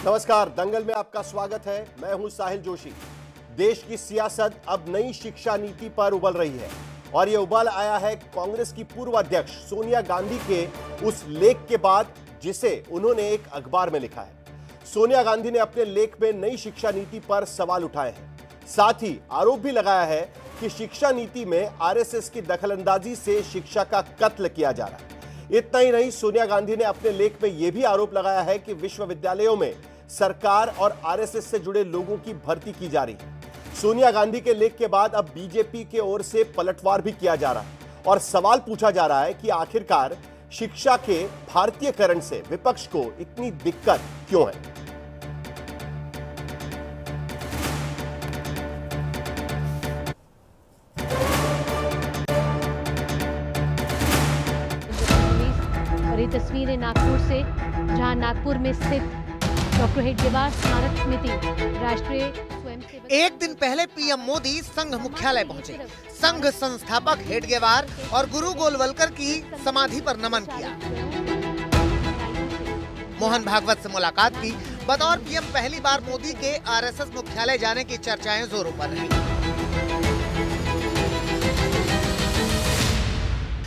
नमस्कार, दंगल में आपका स्वागत है। मैं हूं साहिल जोशी। देश की सियासत अब नई शिक्षा नीति पर उबल रही है और यह उबल आया है कांग्रेस की पूर्व अध्यक्ष सोनिया गांधी के उस लेख के बाद जिसे उन्होंने एक अखबार में लिखा है। सोनिया गांधी ने अपने लेख में नई शिक्षा नीति पर सवाल उठाए हैं। साथ ही आरोप भी लगाया है कि शिक्षा नीति में आरएसएस की दखलंदाजी से शिक्षा का कत्ल किया जा रहा है। इतना ही नहीं, सोनिया गांधी ने अपने लेख में यह भी आरोप लगाया है कि विश्वविद्यालयों में सरकार और आरएसएस से जुड़े लोगों की भर्ती की जा रही है। सोनिया गांधी के लेख के बाद अब बीजेपी की ओर से पलटवार भी किया जा रहा है और सवाल पूछा जा रहा है कि आखिरकार शिक्षा के भारतीयकरण से विपक्ष को इतनी दिक्कत क्यों है। और ये तस्वीरें नागपुर से, जहां नागपुर में स्थित डॉक्टर हेडगेवार स्मारक समिति राष्ट्रीय स्वयंसेवक। एक दिन पहले पीएम मोदी संघ मुख्यालय पहुंचे। संघ संस्थापक हेडगेवार और गुरु गोलवलकर की समाधि पर नमन किया। मोहन भागवत से मुलाकात की। बतौर पीएम पहली बार मोदी के आरएसएस मुख्यालय जाने की चर्चाएं जोरों पर रही।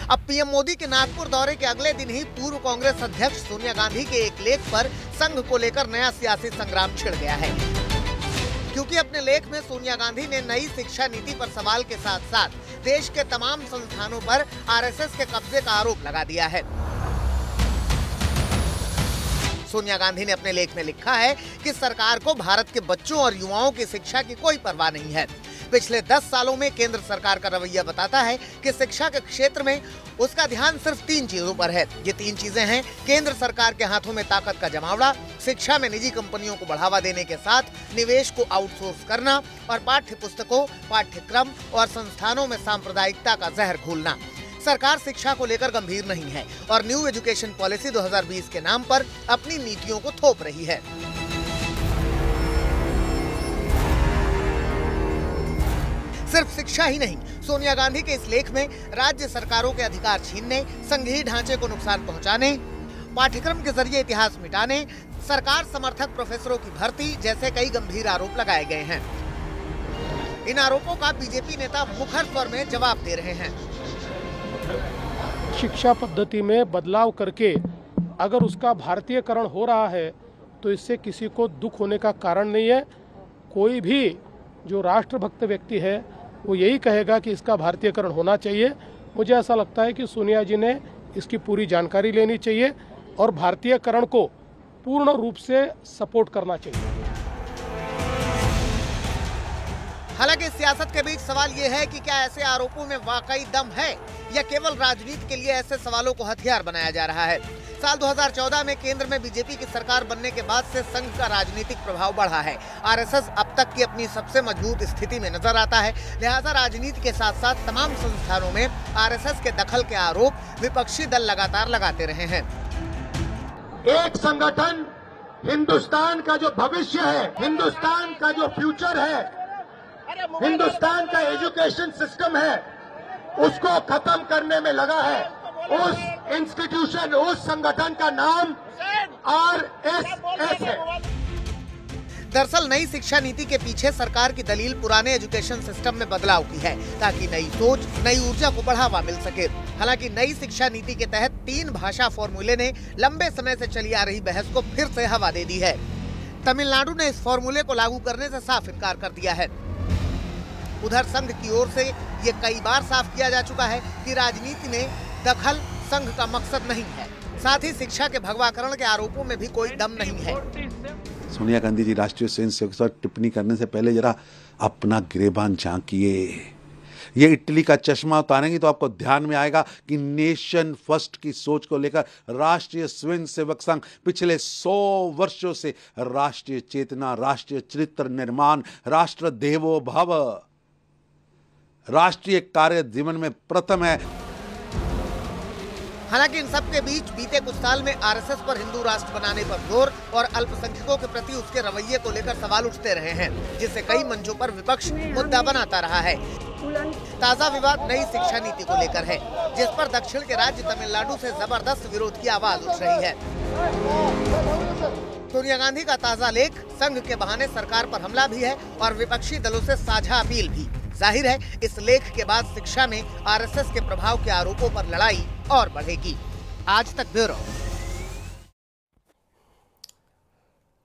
अब पीएम मोदी के नागपुर दौरे के अगले दिन ही पूर्व कांग्रेस अध्यक्ष सोनिया गांधी के एक लेख पर संघ को लेकर नया सियासी संग्राम छिड़ गया है, क्योंकि अपने लेख में सोनिया गांधी ने नई शिक्षा नीति पर सवाल के साथ साथ देश के तमाम संस्थानों पर आरएसएस के कब्जे का आरोप लगा दिया है। सोनिया गांधी ने अपने लेख में लिखा है कि सरकार को भारत के बच्चों और युवाओं की शिक्षा की कोई परवाह नहीं है। पिछले 10 सालों में केंद्र सरकार का रवैया बताता है कि शिक्षा के क्षेत्र में उसका ध्यान सिर्फ 3 चीजों पर है। ये 3 चीजें हैं: केंद्र सरकार के हाथों में ताकत का जमावड़ा, शिक्षा में निजी कंपनियों को बढ़ावा देने के साथ निवेश को आउटसोर्स करना और पाठ्य पुस्तकों, पाठ्यक्रम और संस्थानों में सांप्रदायिकता का जहर घोलना। सरकार शिक्षा को लेकर गंभीर नहीं है और न्यू एजुकेशन पॉलिसी 2020 के नाम पर अपनी नीतियों को थोप रही है। सिर्फ शिक्षा ही नहीं, सोनिया गांधी के इस लेख में राज्य सरकारों के अधिकार छीनने, संघीय ढांचे को नुकसान पहुंचाने, पाठ्यक्रम के जरिए इतिहास मिटाने, सरकार समर्थक प्रोफेसरों की भर्ती जैसे कई गंभीर आरोप लगाए गए हैं। इन आरोपों का बीजेपी नेता मुखर स्वर में जवाब दे रहे हैं। शिक्षा पद्धति में बदलाव करके अगर उसका भारतीयकरण हो रहा है तो इससे किसी को दुख होने का कारण नहीं है। कोई भी जो राष्ट्रभक्त व्यक्ति है वो यही कहेगा कि इसका भारतीयकरण होना चाहिए। मुझे ऐसा लगता है कि सोनिया जी ने इसकी पूरी जानकारी लेनी चाहिए और भारतीयकरण को पूर्ण रूप से सपोर्ट करना चाहिए। हालांकि सियासत के बीच सवाल ये है कि क्या ऐसे आरोपों में वाकई दम है या केवल राजनीति के लिए ऐसे सवालों को हथियार बनाया जा रहा है। साल 2014 में केंद्र में बीजेपी की सरकार बनने के बाद से संघ का राजनीतिक प्रभाव बढ़ा है। आरएसएस अब तक की अपनी सबसे मजबूत स्थिति में नजर आता है। लिहाजा राजनीति के साथ साथ तमाम संस्थानों में आरएसएस के दखल के आरोप विपक्षी दल लगातार लगाते रहे हैं। एक संगठन हिंदुस्तान का जो भविष्य है, हिंदुस्तान का जो फ्यूचर है, हिंदुस्तान का एजुकेशन सिस्टम है, उसको खत्म करने में लगा है। उस इंस्टीट्यूशन, उस संगठन का नाम आरएसएस है। दरअसल नई शिक्षा नीति के पीछे सरकार की दलील पुराने एजुकेशन सिस्टम में बदलाव की है, ताकि नई सोच, नई ऊर्जा को बढ़ावा मिल सके। हालांकि नई शिक्षा नीति के तहत 3 भाषा फॉर्मूले ने लंबे समय से चली आ रही बहस को फिर से हवा दे दी है। तमिलनाडु ने इस फॉर्मूले को लागू करने से साफ इनकार कर दिया है। उधर संघ की ओर से ये कई बार साफ किया जा चुका है कि राजनीति में दखल संघ का मकसद नहीं है। साथ ही शिक्षा के भगवाकरण के आरोपों में भी कोई दम नहीं है। सोनिया गांधी जी राष्ट्रीय स्वयंसेवक पर टिप्पणी करने से पहले जरा अपना गिरेबान झांकिए। ये इटली का चश्मा उतारेंगे तो आपको ध्यान में आएगा कि नेशन फर्स्ट की सोच को लेकर राष्ट्रीय स्वयंसेवक संघ पिछले 100 वर्षों से राष्ट्रीय चेतना, राष्ट्रीय चरित्र निर्माण, राष्ट्र देवो भव, राष्ट्रीय कार्य जीवन में प्रथम है। हालांकि इन सब के बीच बीते कुछ साल में आरएसएस पर हिंदू राष्ट्र बनाने पर जोर और अल्पसंख्यकों के प्रति उसके रवैये को लेकर सवाल उठते रहे हैं, जिससे कई मंचों पर विपक्ष मुद्दा बनाता रहा है। ताजा विवाद नई शिक्षा नीति को लेकर है, जिस पर दक्षिण के राज्य तमिलनाडु से जबरदस्त विरोध की आवाज उठ रही है। सोनिया गांधी का ताजा लेख संघ के बहाने सरकार पर हमला भी है और विपक्षी दलों से साझा अपील भी। जाहिर है इस लेख के बाद शिक्षा में आरएसएस के प्रभाव के आरोपों पर लड़ाई और बढ़ेगी। आज तक ब्यूरो।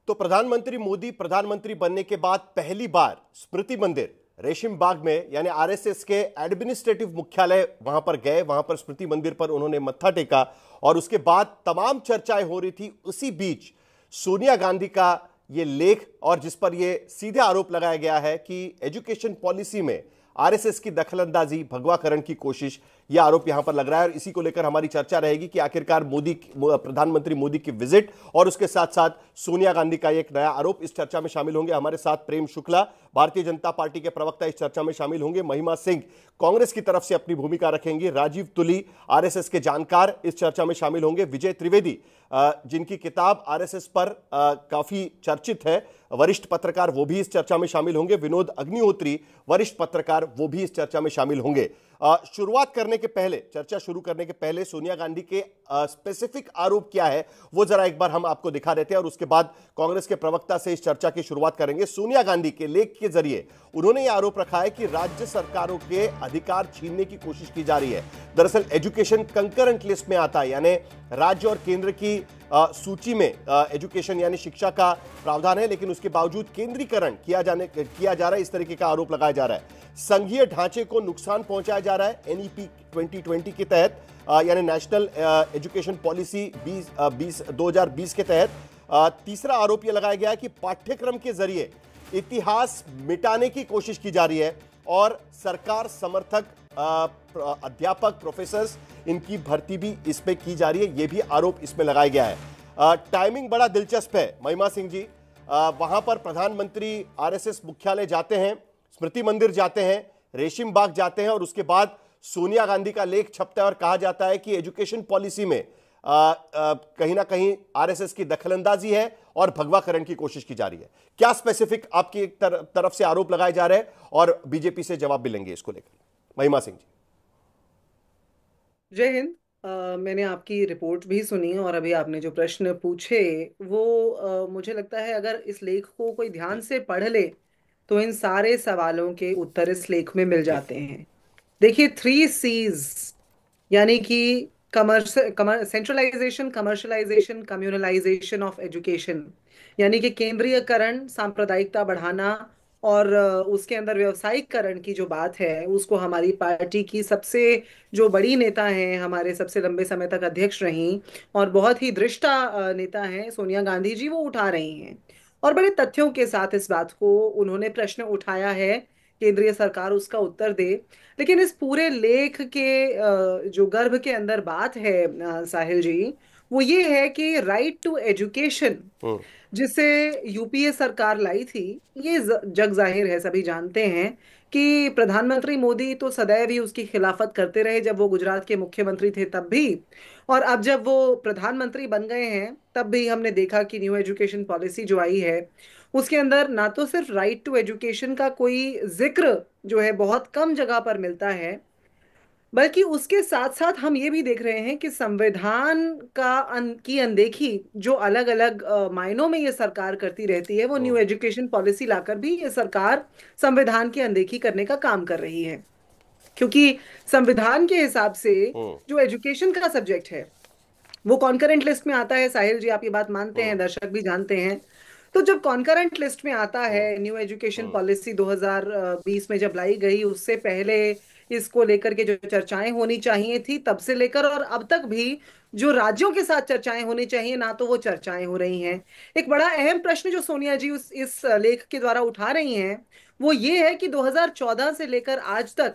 तो प्रधानमंत्री मोदी प्रधानमंत्री बनने के बाद पहली बार स्मृति मंदिर रेशिम बाग में यानी आरएसएस के एडमिनिस्ट्रेटिव मुख्यालय वहां पर गए, वहां पर स्मृति मंदिर पर उन्होंने मत्था टेका और उसके बाद तमाम चर्चाएं हो रही थी। उसी बीच सोनिया गांधी का ये लेख और जिस पर ये सीधे आरोप लगाया गया है कि एजुकेशन पॉलिसी में आरएसएस की दखलंदाजी, भगवाकरण की कोशिश, यह आरोप यहां पर लग रहा है और इसी को लेकर हमारी चर्चा रहेगी कि आखिरकार प्रधानमंत्री मोदी की विजिट और उसके साथ साथ सोनिया गांधी का एक नया आरोप। इस चर्चा में शामिल होंगे हमारे साथ प्रेम शुक्ला, भारतीय जनता पार्टी के प्रवक्ता, इस चर्चा में शामिल होंगे महिमा सिंह, कांग्रेस की तरफ से अपनी भूमिका रखेंगी, राजीव तुली, आरएसएस के जानकार, इस चर्चा में शामिल होंगे, विजय त्रिवेदी जिनकी किताब आरएसएस पर काफी चर्चित है, वरिष्ठ पत्रकार, वो भी इस चर्चा में शामिल होंगे, विनोद अग्निहोत्री, वरिष्ठ पत्रकार, वो भी इस चर्चा में शामिल होंगे। शुरुआत करने के पहले, चर्चा शुरू करने के पहले सोनिया गांधी के स्पेसिफिक आरोप क्या है वो जरा एक बार हम आपको दिखा देते हैं और उसके बाद कांग्रेस के प्रवक्ता से इस चर्चा की शुरुआत करेंगे। सोनिया गांधी के लेख के जरिए उन्होंने यह आरोप रखा है कि राज्य सरकारों के अधिकार छीनने की कोशिश की जा रही है। दरअसल एजुकेशन कंकरेंट लिस्ट में आता है, यानी राज्य और केंद्र की सूची में एजुकेशन यानी शिक्षा का प्रावधान है, लेकिन उसके बावजूद केंद्रीकरण किया जा रहा है, इस तरीके का आरोप लगाया जा रहा है। संघीय ढांचे को नुकसान पहुंचाया जा रहा है एनईपी 2020 के तहत, यानी नेशनल एजुकेशन पॉलिसी 2020 के तहत। तीसरा आरोप यह लगाया गया है कि पाठ्यक्रम के जरिए इतिहास मिटाने की कोशिश की जा रही है और सरकार समर्थक अध्यापक, प्रोफेसर्स, इनकी भर्ती भी इसमें की जा रही है, यह भी आरोप इसमें लगाया गया है। टाइमिंग बड़ा दिलचस्प है महिमा सिंह जी, वहां पर प्रधानमंत्री आरएसएस मुख्यालय जाते हैं, स्मृति मंदिर जाते हैं, रेशिम बाग जाते हैं और उसके बाद सोनिया गांधी का लेख छपता है और कहा जाता है कि एजुकेशन पॉलिसी में कहीं ना कहीं आरएसएस की दखलंदाजी है और भगवाकरण की कोशिश की जा रही है। क्या स्पेसिफिक आपकी तरफ से आरोप लगाए जा रहे हैं और बीजेपी से जवाब भी लेंगे इसको लेकर? महिमा सिंह जी। जय हिंद। मैंने आपकी रिपोर्ट भी सुनी और अभी आपने जो प्रश्न पूछे वो मुझे लगता है अगर इस लेख को कोई ध्यान से पढ़ ले तो इन सारे सवालों के उत्तर इस लेख में मिल जाते हैं। देखिए 3 C's यानी कि centralisation, commercialisation, communalisation of education, यानी कि केंद्रीयकरण, सांप्रदायिकता बढ़ाना और उसके अंदर व्यवसायिकरण की जो बात है उसको हमारी पार्टी की सबसे जो बड़ी नेता हैं, हमारे सबसे लंबे समय तक अध्यक्ष रहीं और बहुत ही दृष्टा नेता हैं सोनिया गांधी जी, वो उठा रही हैं और बड़े तथ्यों के साथ इस बात को उन्होंने प्रश्न उठाया है, केंद्रीय सरकार उसका उत्तर दे। लेकिन इस पूरे लेख के जो गर्भ के अंदर बात है साहिल जी, वो ये है कि राइट टू एजुकेशन जिसे यूपीए सरकार लाई थी, ये जग जाहिर है, सभी जानते हैं कि प्रधानमंत्री मोदी तो सदैव ही उसकी खिलाफत करते रहे, जब वो गुजरात के मुख्यमंत्री थे तब भी, और अब जब वो प्रधानमंत्री बन गए हैं तब भी हमने देखा कि न्यू एजुकेशन पॉलिसी जो आई है उसके अंदर ना तो सिर्फ राइट टू एजुकेशन का कोई जिक्र जो है बहुत कम जगह पर मिलता है, बल्कि उसके साथ साथ हम ये भी देख रहे हैं कि संविधान की अनदेखी जो अलग अलग मायनों में ये सरकार करती रहती है, वो न्यू एजुकेशन पॉलिसी लाकर भी ये सरकार संविधान की अनदेखी करने का काम कर रही है। क्योंकि संविधान के हिसाब से जो एजुकेशन का सब्जेक्ट है वो कॉन्करेंट लिस्ट में आता है। साहिल जी, आप ये बात मानते हैं, दर्शक भी जानते हैं। तो जब कॉन्करेंट लिस्ट में आता है, न्यू एजुकेशन पॉलिसी 2020 में जब लाई गई, उससे पहले इसको लेकर के जो चर्चाएं होनी चाहिए थी तब से लेकर और अब तक भी जो राज्यों के साथ चर्चाएं होनी चाहिए ना तो वो चर्चाएं हो रही हैं। एक बड़ा अहम प्रश्न जो सोनिया जी इस लेख के द्वारा उठा रही हैं वो ये है कि 2014 से लेकर आज तक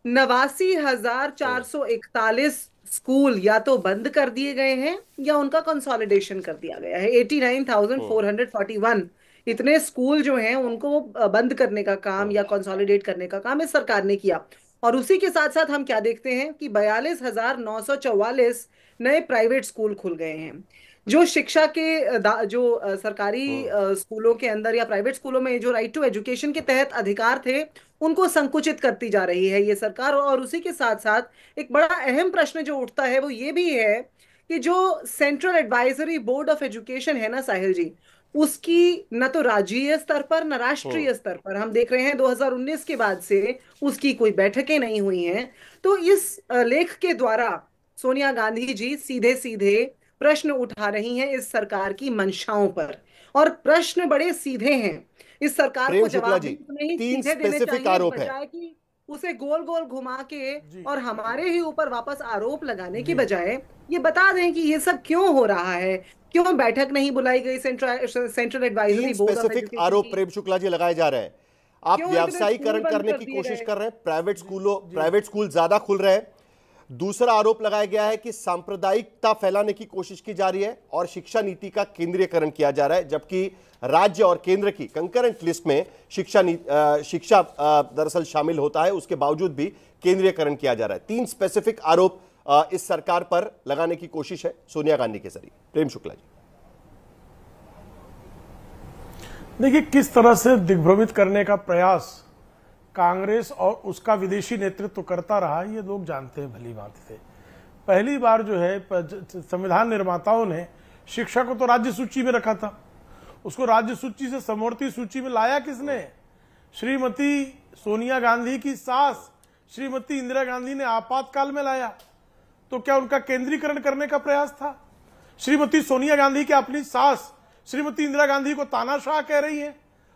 89,441 स्कूल या तो बंद कर दिए गए हैं या उनका कंसोलिडेशन कर दिया गया है। 89,441 इतने स्कूल जो हैं उनको बंद करने का काम या कंसोलिडेट करने का काम इस सरकार ने किया। और उसी के साथ साथ हम क्या देखते हैं कि 42,944 नए प्राइवेट स्कूल खुल गए हैं। जो शिक्षा के जो सरकारी स्कूलों के अंदर या प्राइवेट स्कूलों में जो राइट टू एजुकेशन के तहत अधिकार थे उनको संकुचित करती जा रही है ये सरकार। और उसी के साथ साथ एक बड़ा अहम प्रश्न जो उठता है वो ये भी है कि जो central advisory board of education है ना साहिल जी, उसकी न तो राज्यीय स्तर पर न राष्ट्रीय स्तर पर हम देख रहे हैं 2019 के बाद से उसकी कोई बैठकें नहीं हुई हैं। तो इस लेख के द्वारा सोनिया गांधी जी सीधे सीधे प्रश्न उठा रही हैं इस सरकार की मंशाओं पर, और प्रश्न बड़े सीधे हैं। इस सरकार प्रेम को शुक्ला जवाब जी, नहीं तीन सीधे देने स्पेसिफिक चाहिए, आरोप है। बजाय कि उसे गोल गोल घुमा के और हमारे ही ऊपर वापस आरोप लगाने की बजाय ये बता दें कि ये सब क्यों हो रहा है, क्यों बैठक नहीं बुलाई गई central advisory board of specific education आरोप की, प्रेम शुक्ला जी लगाए जा रहे हैं। आप क्यों इतने व्यावसायीकरण स्कूल बंद करने कर की दिए कोशिश गए? कर रहे हैं, प्राइवेट स्कूल ज्यादा खुल रहे हैं। दूसरा आरोप लगाया गया है कि सांप्रदायिकता फैलाने की कोशिश की जा रही है और शिक्षा नीति का केंद्रीयकरण किया जा रहा है, जबकि राज्य और केंद्र की कंकरेंट लिस्ट में शिक्षा दरअसल शामिल होता है, उसके बावजूद भी केंद्रीयकरण किया जा रहा है। तीन स्पेसिफिक आरोप इस सरकार पर लगाने की कोशिश है सोनिया गांधी के जरिए। प्रेम शुक्ला जी, देखिए किस तरह से दिग्भ्रमित करने का प्रयास कांग्रेस और उसका विदेशी नेतृत्व करता रहा, ये लोग जानते हैं भली भांति से। पहली बार जो है संविधान निर्माताओं ने शिक्षा को तो राज्य सूची में रखा था, उसको राज्य सूची से समवर्ती सूची में लाया किसने? श्रीमती सोनिया गांधी की सास श्रीमती इंदिरा गांधी ने आपातकाल में लाया। तो क्या उनका केंद्रीकरण करने का प्रयास था? श्रीमती सोनिया गांधी की अपनी सास श्रीमती इंदिरा गांधी को तानाशाह कह रही हैं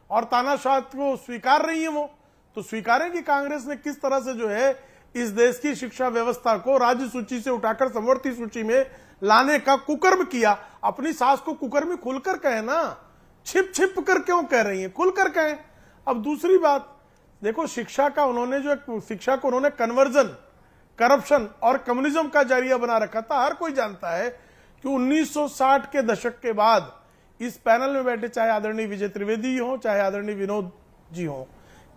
और तानाशाह को स्वीकार रही है, वो तो स्वीकारें कि कांग्रेस ने किस तरह से जो है इस देश की शिक्षा व्यवस्था को राज्य सूची से उठाकर समवर्ती सूची में लाने का कुकर्म किया। अपनी सास को कुकर्मी खुलकर कहे ना, छिप छिप कर क्यों कह रही है, खुलकर कहें। अब दूसरी बात देखो, शिक्षा को उन्होंने कन्वर्जन, करप्शन और कम्युनिज्म का जरिया बना रखा था। हर कोई जानता है कि 1960 के दशक के बाद इस पैनल में बैठे चाहे आदरणीय विजय त्रिवेदी हो चाहे आदरणीय विनोद जी हो,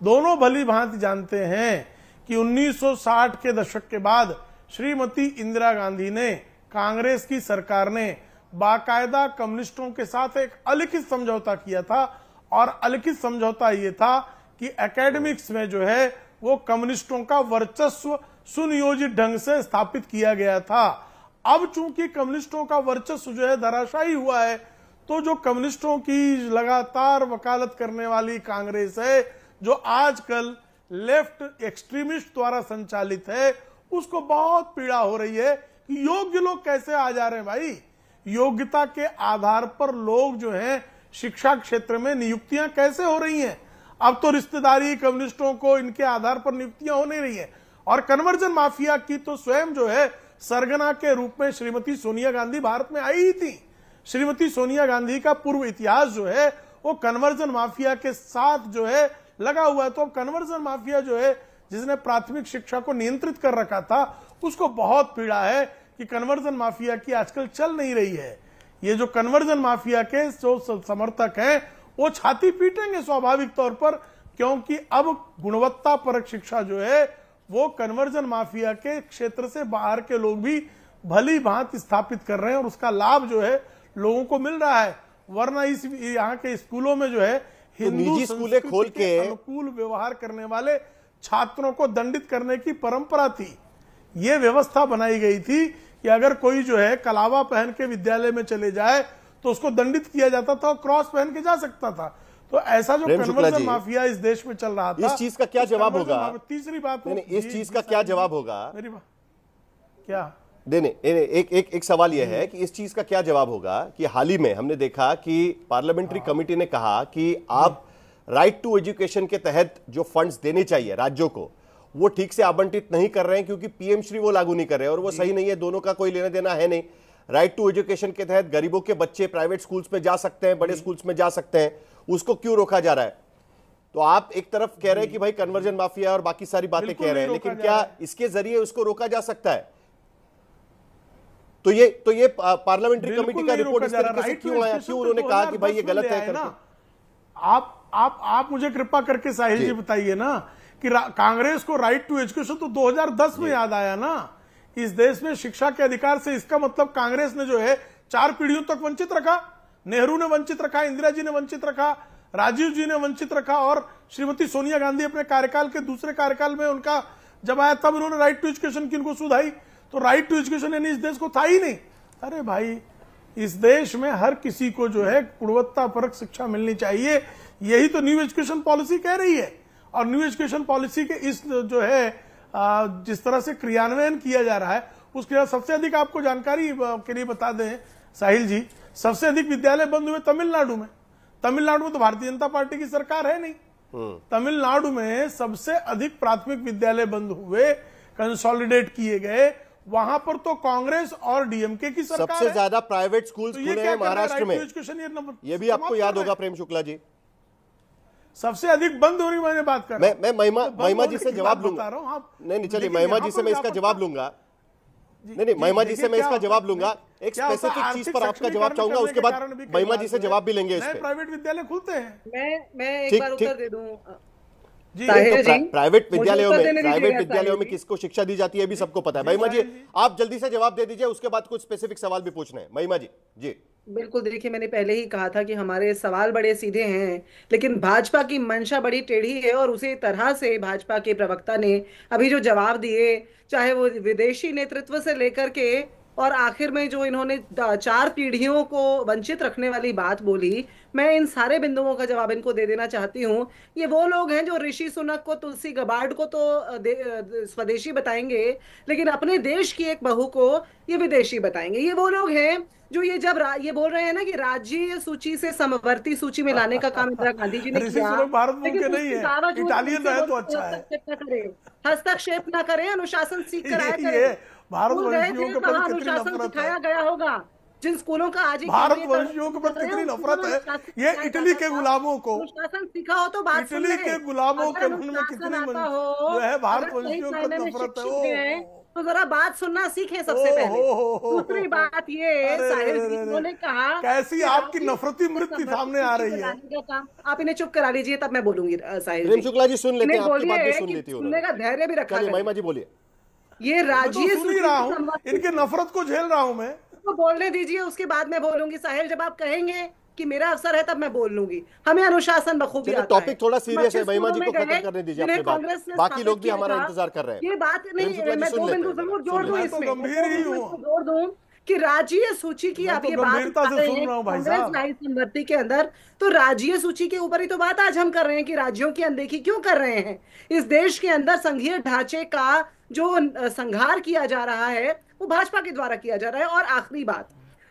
दोनों भली भांति जानते हैं कि 1960 के दशक के बाद श्रीमती इंदिरा गांधी ने, कांग्रेस की सरकार ने बाकायदा कम्युनिस्टों के साथ एक अलिखित समझौता किया था, और अलिखित समझौता ये था कि एकेडमिक्स में जो है वो कम्युनिस्टों का वर्चस्व सुनियोजित ढंग से स्थापित किया गया था। अब चूंकि कम्युनिस्टों का वर्चस्व जो है धराशायी हुआ है, तो जो कम्युनिस्टों की लगातार वकालत करने वाली कांग्रेस है, जो आजकल लेफ्ट एक्सट्रीमिस्ट द्वारा संचालित है, उसको बहुत पीड़ा हो रही है कि योग्य लोग कैसे आ जा रहे हैं। भाई, योग्यता के आधार पर लोग जो हैं शिक्षा क्षेत्र में नियुक्तियां कैसे हो रही हैं? अब तो रिश्तेदारी कम्युनिस्टों को इनके आधार पर नियुक्तियां हो नहीं रही है। और कन्वर्जन माफिया की तो स्वयं जो है सरगना के रूप में श्रीमती सोनिया गांधी भारत में आई ही थी। श्रीमती सोनिया गांधी का पूर्व इतिहास जो है वो कन्वर्जन माफिया के साथ जो है लगा हुआ है। तो अब कन्वर्जन माफिया जो है, जिसने प्राथमिक शिक्षा को नियंत्रित कर रखा था, उसको बहुत पीड़ा है कि कन्वर्जन माफिया की आजकल चल नहीं रही है। ये जो कन्वर्जन माफिया के जो समर्थक हैं वो छाती पीटेंगे स्वाभाविक तौर पर, क्योंकि अब गुणवत्ता परक शिक्षा जो है वो कन्वर्जन माफिया के क्षेत्र से बाहर के लोग भी भली भांति स्थापित कर रहे हैं, और उसका लाभ जो है लोगों को मिल रहा है। वरना इस यहाँ के स्कूलों में जो है हिंदू निजी स्कूलें खोल के अनुकूल व्यवहार करने वाले छात्रों को दंडित करने की परंपरा थी। ये व्यवस्था बनाई गई थी कि अगर कोई जो है कलावा पहन के विद्यालय में चले जाए तो उसको दंडित किया जाता था और क्रॉस पहन के जा सकता था। तो ऐसा जो कन्वर्जन माफिया इस देश में चल रहा था, इस चीज का क्या जवाब होगा? तीसरी बात, इस चीज का क्या जवाब होगा? मेरी बात क्या एक सवाल यह है कि इस चीज का क्या जवाब होगा कि हाल ही में हमने देखा कि पार्लियामेंट्री कमेटी ने कहा कि आप राइट टू एजुकेशन के तहत जो फंड्स देने चाहिए राज्यों को, वो ठीक से आवंटित नहीं कर रहे हैं, क्योंकि पीएम श्री वो लागू नहीं कर रहे हैं और वो सही नहीं है। दोनों का कोई लेना देना है नहीं। राइट टू एजुकेशन के तहत गरीबों के बच्चे प्राइवेट स्कूल्स में जा सकते हैं, बड़े स्कूल्स में जा सकते हैं, उसको क्यों रोका जा रहा है? तो आप एक तरफ कह रहे हैं कि भाई कन्वर्जन माफिया और बाकी सारी बातें कह रहे हैं, लेकिन क्या इसके जरिए उसको रोका जा सकता है? तो ये पार्लियामेंट्री कमेटी का रिपोर्ट इस तरीके से क्यों आया? क्यों उन्होंने कहा कि भाई ये गलत है? आप मुझे कृपा करके साहिल जी बताइए ना कि कांग्रेस को राइट टू एजुकेशन तो 2010 में याद आया ना। इस देश में शिक्षा के अधिकार से इसका मतलब कांग्रेस ने जो है 4 पीढ़ियों तक वंचित रखा। नेहरू ने वंचित रखा, इंदिरा जी ने वंचित रखा, राजीव जी ने वंचित रखा, और श्रीमती सोनिया गांधी अपने कार्यकाल के दूसरे कार्यकाल में उनका जब आया तब उन्होंने राइट टू एजुकेशन की उनको सुधाई। तो राइट टू एजुकेशन यानी इस देश को था ही नहीं। अरे भाई, इस देश में हर किसी को जो है गुणवत्तापरक शिक्षा मिलनी चाहिए, यही तो न्यू एजुकेशन पॉलिसी कह रही है। और न्यू एजुकेशन पॉलिसी के इस जो है जिस तरह से क्रियान्वयन किया जा रहा है, उसके सबसे अधिक आपको जानकारी के लिए बता दें साहिल जी, सबसे अधिक विद्यालय बंद हुए तमिलनाडु में। तमिलनाडु में तो भारतीय जनता पार्टी की सरकार है नहीं। तमिलनाडु में सबसे अधिक प्राथमिक विद्यालय बंद हुए, कंसोलिडेट किए गए, वहां पर तो कांग्रेस और डीएमके की सरकार सबसे ज्यादा प्राइवेट स्कूल खुले हैं महाराष्ट्र में। ये भी आपको याद होगा प्रेम शुक्ला जी। सबसे अधिक बंद हो रही, मैंने बात कर, मैं महिमा जी से जवाब लूंगा। नहीं चलिए, महिमा जी से मैं इसका जवाब लूंगा। नहीं, महिमा जी से मैं इसका जवाब लूंगा। एक स्पेसिफिक चीज पर आपका जवाब चाहूंगा, उसके बाद महिमा जी से जवाब भी लेंगे। प्राइवेट विद्यालय खुलते हैं। मैं एक बार उत्तर दे दूं प्राइवेट विद्यालयों में किसको शिक्षा दी जाती है भी सबको पता है। महिमा जी आप जल्दी से जवाब दे दीजिए, उसके बाद कुछ स्पेसिफिक सवाल भी पूछने हैं। महिमा जी जी बिल्कुल। देखिए, मैंने पहले ही कहा था कि हमारे सवाल बड़े सीधे हैं, लेकिन भाजपा की मंशा बड़ी टेढ़ी है। और उसी तरह से भाजपा के प्रवक्ता ने अभी जो जवाब दिए, चाहे वो विदेशी नेतृत्व से लेकर के और आखिर में जो इन्होंने 4 पीढ़ियों को वंचित रखने वाली बात बोली, मैं इन सारे बिंदुओं का जवाब इनको दे देना चाहती हूँ। ये वो लोग हैं जो ऋषि सुनक को, तुलसी गबार्ड को तो स्वदेशी बताएंगे, लेकिन अपने देश की एक बहू को ये विदेशी बताएंगे। ये वो लोग हैं जो ये जब ये बोल रहे हैं ना कि राज्य सूची से समवर्ती सूची में लाने का काम इंदिरा गांधी जी ने किया, लेकिन नहीं है, इटालियन है तो अच्छा है। हस्तक्षेप ना करें, अनुशासन सीख कर आया करें। भारतवंशियों के प्रति कितनी नफरत सिखाया गया होगा जिन स्कूलों का आज भारतवंशियों के प्रति कितनी नफरत है। ये इटली के गुलामों को, अनुशासन सीखा हो तो बात इटली के गुलामों के मन में कितनी जो है भारतवंशियों के प्रति नफरत है, तो जरा बात सुनना सीखें सबसे पहले। दूसरी बात ये, साहिल जी उन्होंने कहा कैसी आपकी नफरती मृत्यु सामने आ रही है। आप इन्हें चुप करा लीजिए, तब मैं बोलूंगी। साहिल प्रेम शुक्ला जी सुन लेते हैं, आपकी बात भी सुन लेती हूं। सुनने का धैर्य भी रखा। महिमा जी बोलिए। ये राज्य सुन ही रहा हूं, इनके नफरत को झेल रहा हूं मैं, तो बोलने दीजिए, उसके बाद मैं बोलूंगी। साहिल, जब आप कहेंगे कि मेरा अवसर है तब मैं बोल लूंगी। हमें अनुशासन बखूबी आता है। टॉपिक थोड़ा सीरियस है, महिमा जी को खत्म करने दीजिए अपनी बात। बाकी लोग भी हमारा इंतजार कर रहे हैं। ये बात नहीं, मैं 2 बिंदु जरूर जोड़ दूं इसमें, जोड़ दूं कि राज्यीय सूची की आप ये बात कर रहे हैं कांग्रेस संवर्ती के अंदर, तो राज्यीय सूची के ऊपर ही तो बात आज हम कर रहे हैं कि राज्यों की अनदेखी क्यों कर रहे हैं। इस देश के अंदर संघीय ढांचे का जो संघार किया जा रहा है वो भाजपा के द्वारा किया जा रहा है। और आखिरी बात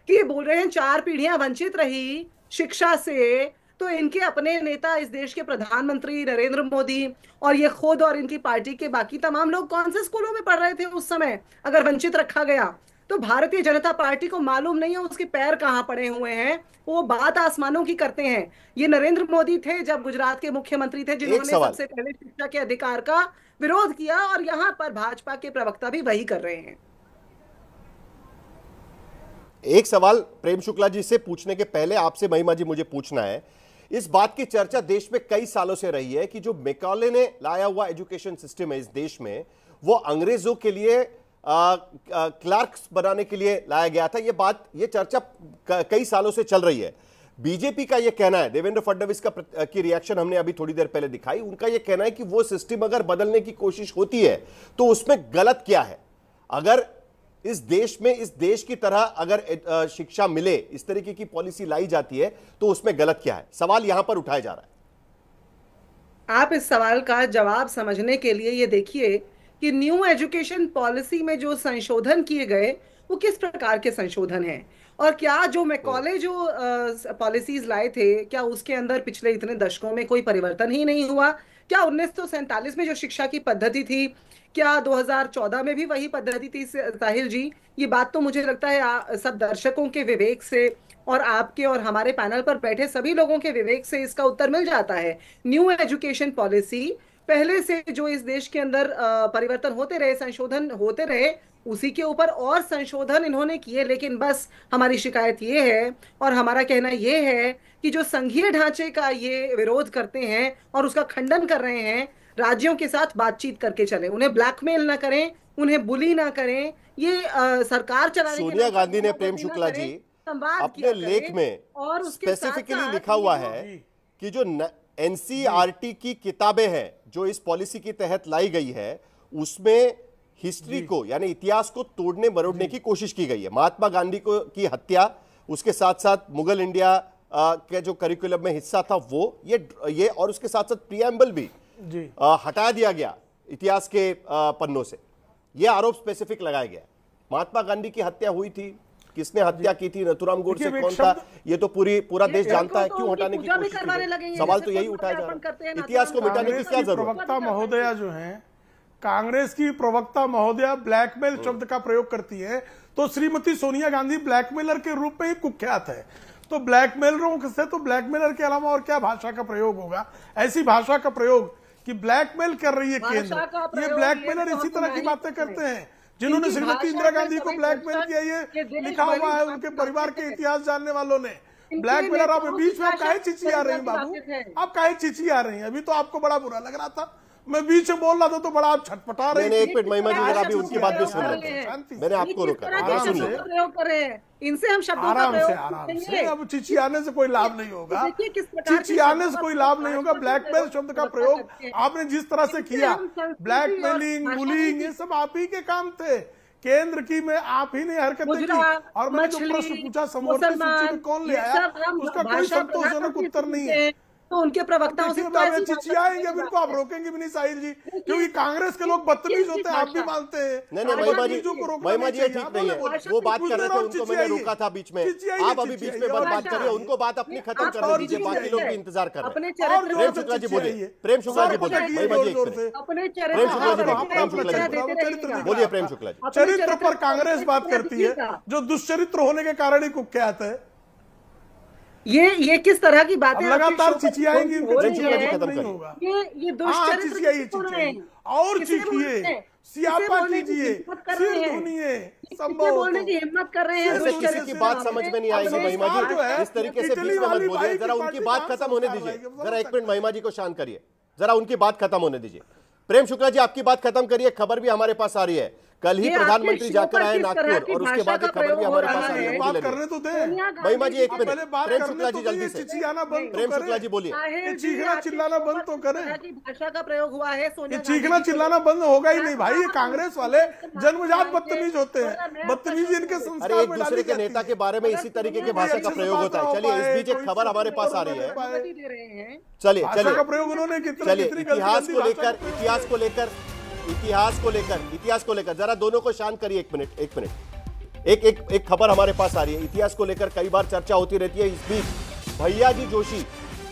कि ये बोल रहे हैं 4 पीढ़ियां वंचित रही शिक्षा से, तो इनके अपने नेता इस देश के प्रधानमंत्री नरेंद्र मोदी और ये खुद और इनकी पार्टी के बाकी तमाम लोग कौन से स्कूलों में पढ़ रहे थे उस समय, अगर वंचित रखा गया तो भारतीय जनता पार्टी को मालूम नहीं है उसके पैर कहां पड़े हुए हैं। वो बात आसमानों की करते हैं। ये नरेंद्र मोदी थे जब गुजरात के मुख्यमंत्री थे, जिन्होंने सबसे पहले शिक्षा के अधिकार का विरोध किया, और यहां पर भाजपा के प्रवक्ता भी वही कर रहे हैं। एक सवाल प्रेम शुक्ला जी से पूछने के पहले आपसे महिमा जी मुझे पूछना है। इस बात की चर्चा देश में कई सालों से रही है कि जो मैकॉले ने लाया हुआ एजुकेशन सिस्टम है इस देश में, वो अंग्रेजों के लिए क्लर्क्स बनाने के लिए लाया गया था। ये चर्चा कई सालों से चल रही है। बीजेपी का यह कहना है, देवेंद्र फडणवीस की रिएक्शन हमने अभी थोड़ी देर पहले दिखाई, उनका यह कहना है कि वो सिस्टम अगर बदलने की कोशिश होती है तो उसमें गलत क्या है। अगर इस देश में, इस देश की तरह अगर शिक्षा मिले, इस तरीके की पॉलिसी लाई जाती है तो उसमें गलत क्या है, सवाल यहां पर उठाया जा रहा है। आप इस सवाल का जवाब समझने के लिए ये देखिए कि न्यू एजुकेशन पॉलिसी में जो संशोधन किए गए वो किस प्रकार के संशोधन हैं, और क्या जो मैकॉले जो पॉलिसीज लाए थे, क्या उसके अंदर पिछले इतने दशकों में कोई परिवर्तन ही नहीं हुआ। क्या 1947 में जो शिक्षा की पद्धति थी, क्या 2014 में भी वही पद्धति थी। साहिल जी, ये बात तो मुझे लगता है सब दर्शकों के विवेक से और आपके और हमारे पैनल पर बैठे सभी लोगों के विवेक से इसका उत्तर मिल जाता है। न्यू एजुकेशन पॉलिसी पहले से जो इस देश के अंदर परिवर्तन होते रहे, संशोधन होते रहे, उसी के ऊपर और संशोधन इन्होंने किए। लेकिन बस हमारी शिकायत ये है और हमारा कहना ये है कि जो संघीय ढांचे का ये विरोध करते हैं और उसका खंडन कर रहे हैं, राज्यों के साथ बातचीत करके चले, उन्हें ब्लैकमेल ना करें, उन्हें बुली ना करें। ये सरकार चलाने के सोनिया गांधी ने, प्रेम शुक्ला जी, अपने लेख में और स्पेसिफिकली लिखा हुआ है कि जो एनसीईआरटी की किताबें हैं जो इस पॉलिसी के तहत लाई गई है, उसमें हिस्ट्री को यानी इतिहास को तोड़ने मरोड़ने की कोशिश की गई है। महात्मा गांधी को की हत्या, उसके साथ साथ मुगल इंडिया के जो करिकुलम में हिस्सा था वो ये और उसके साथ साथ प्रियम्बल भी हटा दिया गया इतिहास के पन्नों से। ये आरोप स्पेसिफिक लगाया गया। महात्मा गांधी की हत्या हुई थी, किसने हत्या की थी, नथुराम गोडसे कौन था, ये तो पूरा देश जानता है। क्यों हटाने की कोशिश की गई? सवाल तो यही उठाया जा रहा है, इतिहास को मिटाने की क्या जरूरत? प्रवक्ता महोदया जो है, कांग्रेस की प्रवक्ता महोदया ब्लैकमेल शब्द का प्रयोग करती है, तो श्रीमती सोनिया गांधी ब्लैकमेलर के रूप में ही कुख्यात है। तो ब्लैकमेलरों से तो ब्लैकमेलर के अलावा और क्या भाषा का प्रयोग होगा? ऐसी भाषा का प्रयोग कि ब्लैकमेल कर रही है केंद्र। ये ब्लैकमेलर इसी तरह की बातें करते हैं जिन्होंने श्रीमती इंदिरा गांधी को ब्लैकमेल किया। ये लिखा हुआ है उनके परिवार के इतिहास जानने वालों ने। ब्लैकमेलर आप बीच में आप काहे चिचिया रही हैं बाबू? आप काहे चिचिया रही हैं? अभी तो आपको बड़ा बुरा लग रहा था, मैं बीच में बोल रहा था तो बड़ा आप छटपटा रहे हैं। एक मिनट महिमा जी, जरा भी उनकी बात भी सुन लेते हैं। मैंने आपको रोका, इनसे हम शब्दों का आराम से। अब चिचियाने से कोई लाभ नहीं होगा, चिचियाने से कोई लाभ नहीं होगा। ब्लैकमेल शब्द का प्रयोग आपने जिस तरह से किया, ब्लैकमेलिंग, बुलिंग, ये सब आप ही के काम थे। केंद्र की में आप ही ने हरकतें की। और मैंने जो प्रश्न पूछा समवर्ती सूची में कौन ले आया, उसका कोई संतोषजनक उत्तर नहीं है। तो उनके प्रवक्ताओं से चिचियाएंगे, अब इनको आप रोकेंगे भी नहीं साहिल जी, क्योंकि कांग्रेस के लोग बदतमीज होते हैं, आप भी मानते हैं। नहीं महिमा जी ठीक नहीं है, वो बात कर रहे थे, उनको मैंने रोका था बीच में। आप अभी बीच में बात करिए, उनको बात अपनी खत्म करने दीजिए, बाकी लोग भी इंतजार कर रहे हैं। प्रेम शुक्ला जी बोलिए, प्रेम शुक्ला जी बोलिए, महिमा जी प्रेम शुक्ला जी बोलिए, प्रेम शुक्ला जी। चरित्र पर कांग्रेस बात करती है, जो दुष्चरित्र होने के कारण ही कुख्यात है। ये किस तरह की बातें लगातार चिचियाएंगी, ये दुष्चरित्र और चीखिए, सियापा कीजिए, सिर धुनिए, संभव बोलने की हिम्मत कर रहे हैं। ऐसे किसी की बात समझ में नहीं आएगी महिमा जी, इस तरीके से बीच में मत बोलिए। जरा उनकी बात खत्म होने दीजिए, जरा एक मिनट महिमा जी को शांत करिए, जरा उनकी बात खत्म होने दीजिए। प्रेम शुक्ला जी आपकी बात खत्म करिए। खबर भी हमारे पास आ रही है, कल ही प्रधानमंत्री जाकर आए नागपुर, और उसके बाद एक खबर भी हमारे पास आ रही है। बात करने तो दे महिमा जी, एक मिनट। प्रेम शुक्ला जी जल्दी से, प्रेम शुक्ला जी बोलिए। चीखना चिल्लाना बंद तो करें। भाषा का प्रयोग हुआ है, ये चीखना चिल्लाना बंद होगा ही नहीं भाई। ये कांग्रेस वाले जन्मजात बदतमीज होते हैं, बदतमीजी इनके संस्कार में। एक दूसरे के नेता के बारे में इसी तरीके की भाषा का प्रयोग होता है। चलिए, इस बीच एक खबर हमारे पास आ रही है। चलिए प्रयोग उन्होंने चलिए इतिहास को लेकर जरा दोनों को शांत करिए। एक मिनट। एक खबर हमारे पास आ रही है, इतिहास को लेकर कई बार चर्चा होती रहती है। इस बीच भैया जी जोशी,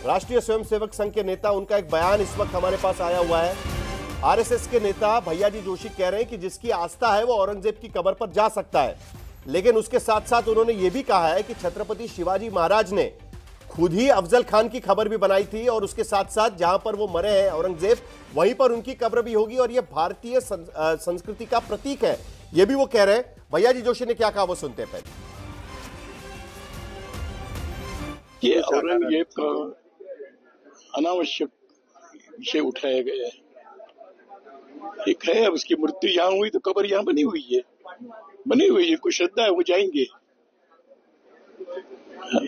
राष्ट्रीय स्वयंसेवक संघ के नेता, उनका एक बयान इस वक्त हमारे पास आया हुआ है। आरएसएस के नेता भैया जी जोशी कह रहे हैं कि जिसकी आस्था है वो औरंगजेब की कब्र पर जा सकता है, लेकिन उसके साथ साथ उन्होंने ये भी कहा है कि छत्रपति शिवाजी महाराज ने खुद ही अफजल खान की खबर भी बनाई थी, और उसके साथ साथ जहां पर वो मरे हैं औरंगजेब, वहीं पर उनकी कब्र भी होगी, और ये भारतीय संस्कृति का प्रतीक है, ये भी वो कह रहे हैं। भैया जी जोशी ने क्या कहा वो सुनते हैं पहले। ये औरंगजेब का अनावश्यक विषय उठाया गया है। एक है, अब उसकी मृत्यु यहाँ हुई तो कब्र यहाँ बनी हुई है, कुछ श्रद्धा है, वो जाएंगे।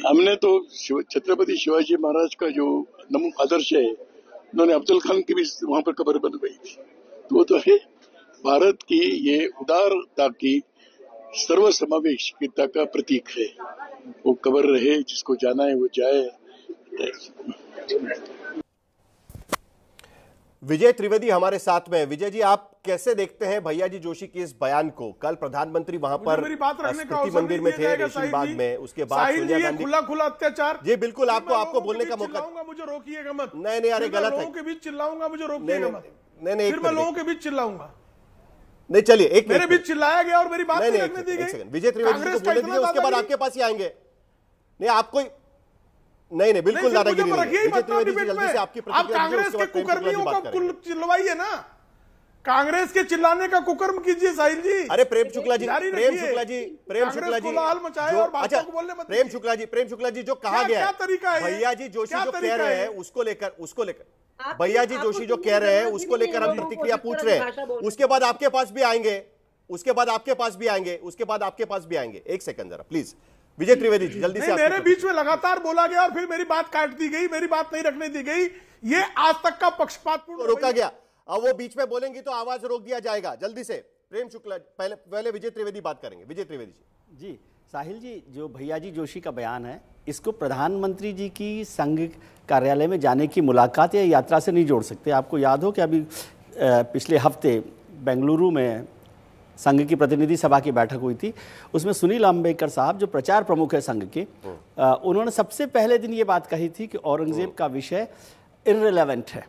हमने तो छत्रपति शिवाजी महाराज का जो आदर्श है, उन्होंने अफजल खान की भी वहां पर कब्र बनवाई थी, तो वो तो है भारत की ये उदारता की सर्वसमावेशिता का प्रतीक है। वो कब्र रहे, जिसको जाना है वो जाए। विजय त्रिवेदी हमारे साथ में। विजय जी, आप कैसे देखते हैं भैया जी जोशी के इस बयान को? कल प्रधानमंत्री वहां पर स्मृति मंदिर में थे, रेशम बाग में, उसके बाद सोनिया गांधी खुला अत्याचार। जी बिल्कुल, आपको बोलने का मौका। मुझे रोकिएगा मत। नहीं, अरे गलत है। लोगों के बीच चिल्लाऊंगा, मुझे रोकिएगा मत। नहीं, फिर मैं लोगों के बीच चिल्लाऊंगा। नहीं, चलिए एक मेरे बीच चिल्लाया गया और मेरी बात नहीं रखने दी गई। विजय त्रिवेदी को बोलने दीजिए, उसके बाद आपके पास ही आएंगे। नहीं, आपको नहीं, बिल्कुल दादागिरी नहीं। विजय त्रिवेदी जी जल्दी से आपकी प्रतिक्रिया दीजिए, उसके बाद कुकर्मियों को चिल्लवाइए ना, कांग्रेस के चिल्लाने का कुकर्म कीजिए साहिल जी। अरे प्रेम शुक्ला जी, प्रेम शुक्ला जी जो कहा गया है, भैया जी जोशी जो कह रहे हैं उसको लेकर भैया जी जोशी जो कह रहे हैं उसको लेकर हम प्रतिक्रिया पूछ रहे हैं। उसके बाद आपके पास भी आएंगे, एक सेकंड जरा प्लीज। विजय त्रिवेदी जी जल्दी से। मेरे बीच में लगातार बोला गया और फिर मेरी बात काट दी गई, मेरी बात नहीं रखने दी गई। ये आज तक का पक्षपातपूर्ण रोका गया। अब वो बीच में बोलेंगी तो आवाज रोक दिया जाएगा। जल्दी से प्रेम शुक्ला, पहले विजय त्रिवेदी बात करेंगे। विजय त्रिवेदी जी, साहिल जी, जो भैयाजी जोशी का बयान है, इसको प्रधानमंत्री जी की संघ कार्यालय में जाने की मुलाकात या यात्रा से नहीं जोड़ सकते। आपको याद हो कि अभी पिछले हफ्ते बेंगलुरु में संघ की प्रतिनिधि सभा की बैठक हुई थी, उसमें सुनील अंबेडकर साहब जो प्रचार प्रमुख है संघ के, उन्होंने सबसे पहले दिन ये बात कही थी कि औरंगजेब का विषय इर्रेलेवेंट है।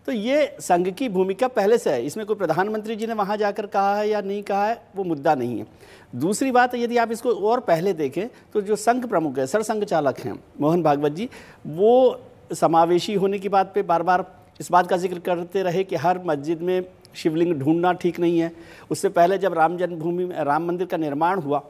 तो ये संघ की भूमिका पहले से है, इसमें कोई प्रधानमंत्री जी ने वहाँ जाकर कहा है या नहीं कहा है वो मुद्दा नहीं है। दूसरी बात, यदि आप इसको और पहले देखें तो जो संघ प्रमुख है, सरसंघ चालक हैं मोहन भागवत जी, वो समावेशी होने की बात पे बार बार इस बात का जिक्र करते रहे कि हर मस्जिद में शिवलिंग ढूंढना ठीक नहीं है। उससे पहले जब राम जन्मभूमि में राम मंदिर का निर्माण हुआ,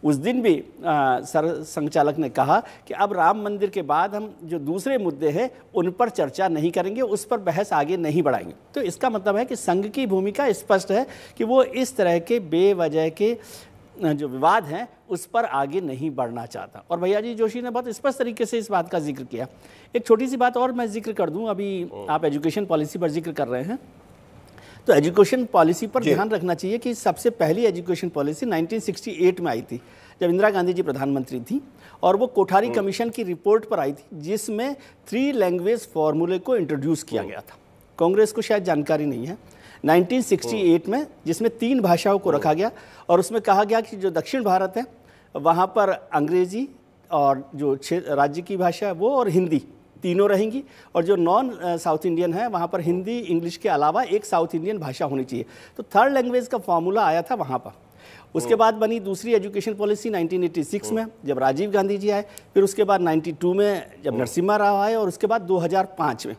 उस दिन भी सरसंघ चालक ने कहा कि अब राम मंदिर के बाद हम जो दूसरे मुद्दे हैं उन पर चर्चा नहीं करेंगे, उस पर बहस आगे नहीं बढ़ाएंगे। तो इसका मतलब है कि संघ की भूमिका स्पष्ट है कि वो इस तरह के बेवजह के जो विवाद हैं उस पर आगे नहीं बढ़ना चाहता। और भैयाजी जोशी ने बहुत स्पष्ट तरीके से इस बात का जिक्र किया। एक छोटी सी बात और मैं जिक्र कर दूं, अभी आप एजुकेशन पॉलिसी पर जिक्र कर रहे हैं, तो एजुकेशन पॉलिसी पर ध्यान रखना चाहिए कि सबसे पहली एजुकेशन पॉलिसी 1968 में आई थी, जब इंदिरा गांधी जी प्रधानमंत्री थी, और वो कोठारी कमीशन की रिपोर्ट पर आई थी, जिसमें 3 लैंग्वेज फॉर्मूले को इंट्रोड्यूस किया गया था। कांग्रेस को शायद जानकारी नहीं है। 1968 में, जिसमें 3 भाषाओं को रखा गया और उसमें कहा गया कि जो दक्षिण भारत है वहाँ पर अंग्रेजी और जो राज्य की भाषा है वो और हिंदी तीनों रहेंगी, और जो नॉन साउथ इंडियन है वहाँ पर हिंदी इंग्लिश के अलावा एक साउथ इंडियन भाषा होनी चाहिए। तो 3rd लैंग्वेज का फॉर्मूला आया था वहाँ पर। उसके बाद बनी दूसरी एजुकेशन पॉलिसी 1986 में, जब राजीव गांधी जी आए, फिर उसके बाद 92 में जब नरसिम्हा राव आए, और उसके बाद 2005 में।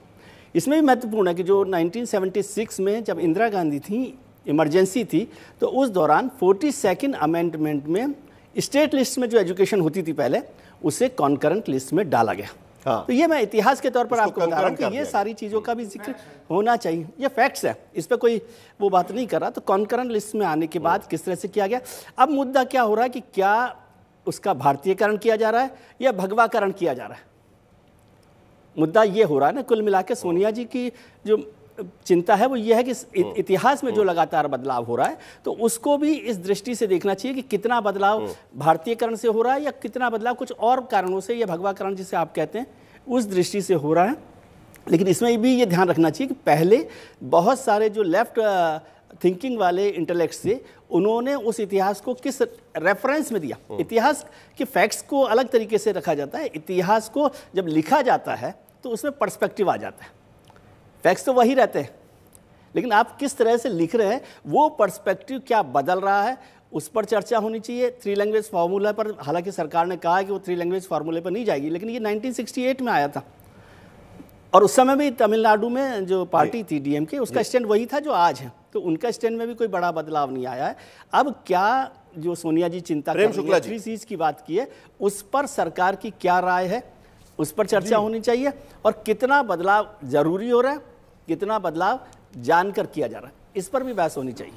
इसमें भी महत्वपूर्ण है कि जो 1976 में जब इंदिरा गांधी थी, इमरजेंसी थी, तो उस दौरान 42nd अमेंडमेंट में स्टेट लिस्ट में जो एजुकेशन होती थी पहले, उसे कॉन्करेंट लिस्ट में डाला गया। हाँ। तो ये मैं इतिहास के तौर पर आपको बता रहा हूँ कि ये सारी चीज़ों का भी जिक्र होना चाहिए। ये फैक्ट्स है, इस पर कोई वो बात नहीं कर रहा। तो कॉन्करेंट लिस्ट में आने के बाद किस तरह से किया गया, अब मुद्दा क्या हो रहा है कि क्या उसका भारतीयकरण किया जा रहा है या भगवाकरण किया जा रहा है। मुद्दा ये हो रहा है ना, कुल मिला के सोनिया जी की जो चिंता है वो ये है कि इतिहास में जो लगातार बदलाव हो रहा है, तो उसको भी इस दृष्टि से देखना चाहिए कि कितना बदलाव भारतीयकरण से हो रहा है या कितना बदलाव कुछ और कारणों से, या भगवाकरण जिसे आप कहते हैं, उस दृष्टि से हो रहा है। लेकिन इसमें भी ये ध्यान रखना चाहिए कि पहले बहुत सारे जो लेफ्ट थिंकिंग वाले इंटेलेक्ट्स थे, उन्होंने उस इतिहास को किस रेफरेंस में दिया। इतिहास के फैक्ट्स को अलग तरीके से रखा जाता है, इतिहास को जब लिखा जाता है तो उसमें पर्सपेक्टिव आ जाता है। फैक्ट्स तो वही रहते हैं, लेकिन आप किस तरह से लिख रहे हैं, वो पर्सपेक्टिव क्या बदल रहा है, उस पर चर्चा होनी चाहिए। 3 लैंग्वेज फार्मूला पर, हालांकि सरकार ने कहा है कि वो 3 लैंग्वेज फार्मूले पर नहीं जाएगी, लेकिन ये 1968 में आया था, और उस समय भी तमिलनाडु में जो पार्टी थी डीएमके, उसका स्टैंड वही था जो आज है। तो उनका स्टैंड में भी कोई बड़ा बदलाव नहीं आया है। अब क्या जो सोनिया जी चिंता कर रही है, 3 चीज की बात की है, उस पर सरकार की क्या राय है, उस पर चर्चा होनी चाहिए, और कितना बदलाव जरूरी हो रहा है, कितना बदलाव जानकर किया जा रहा है, इस पर भी बहस होनी चाहिए।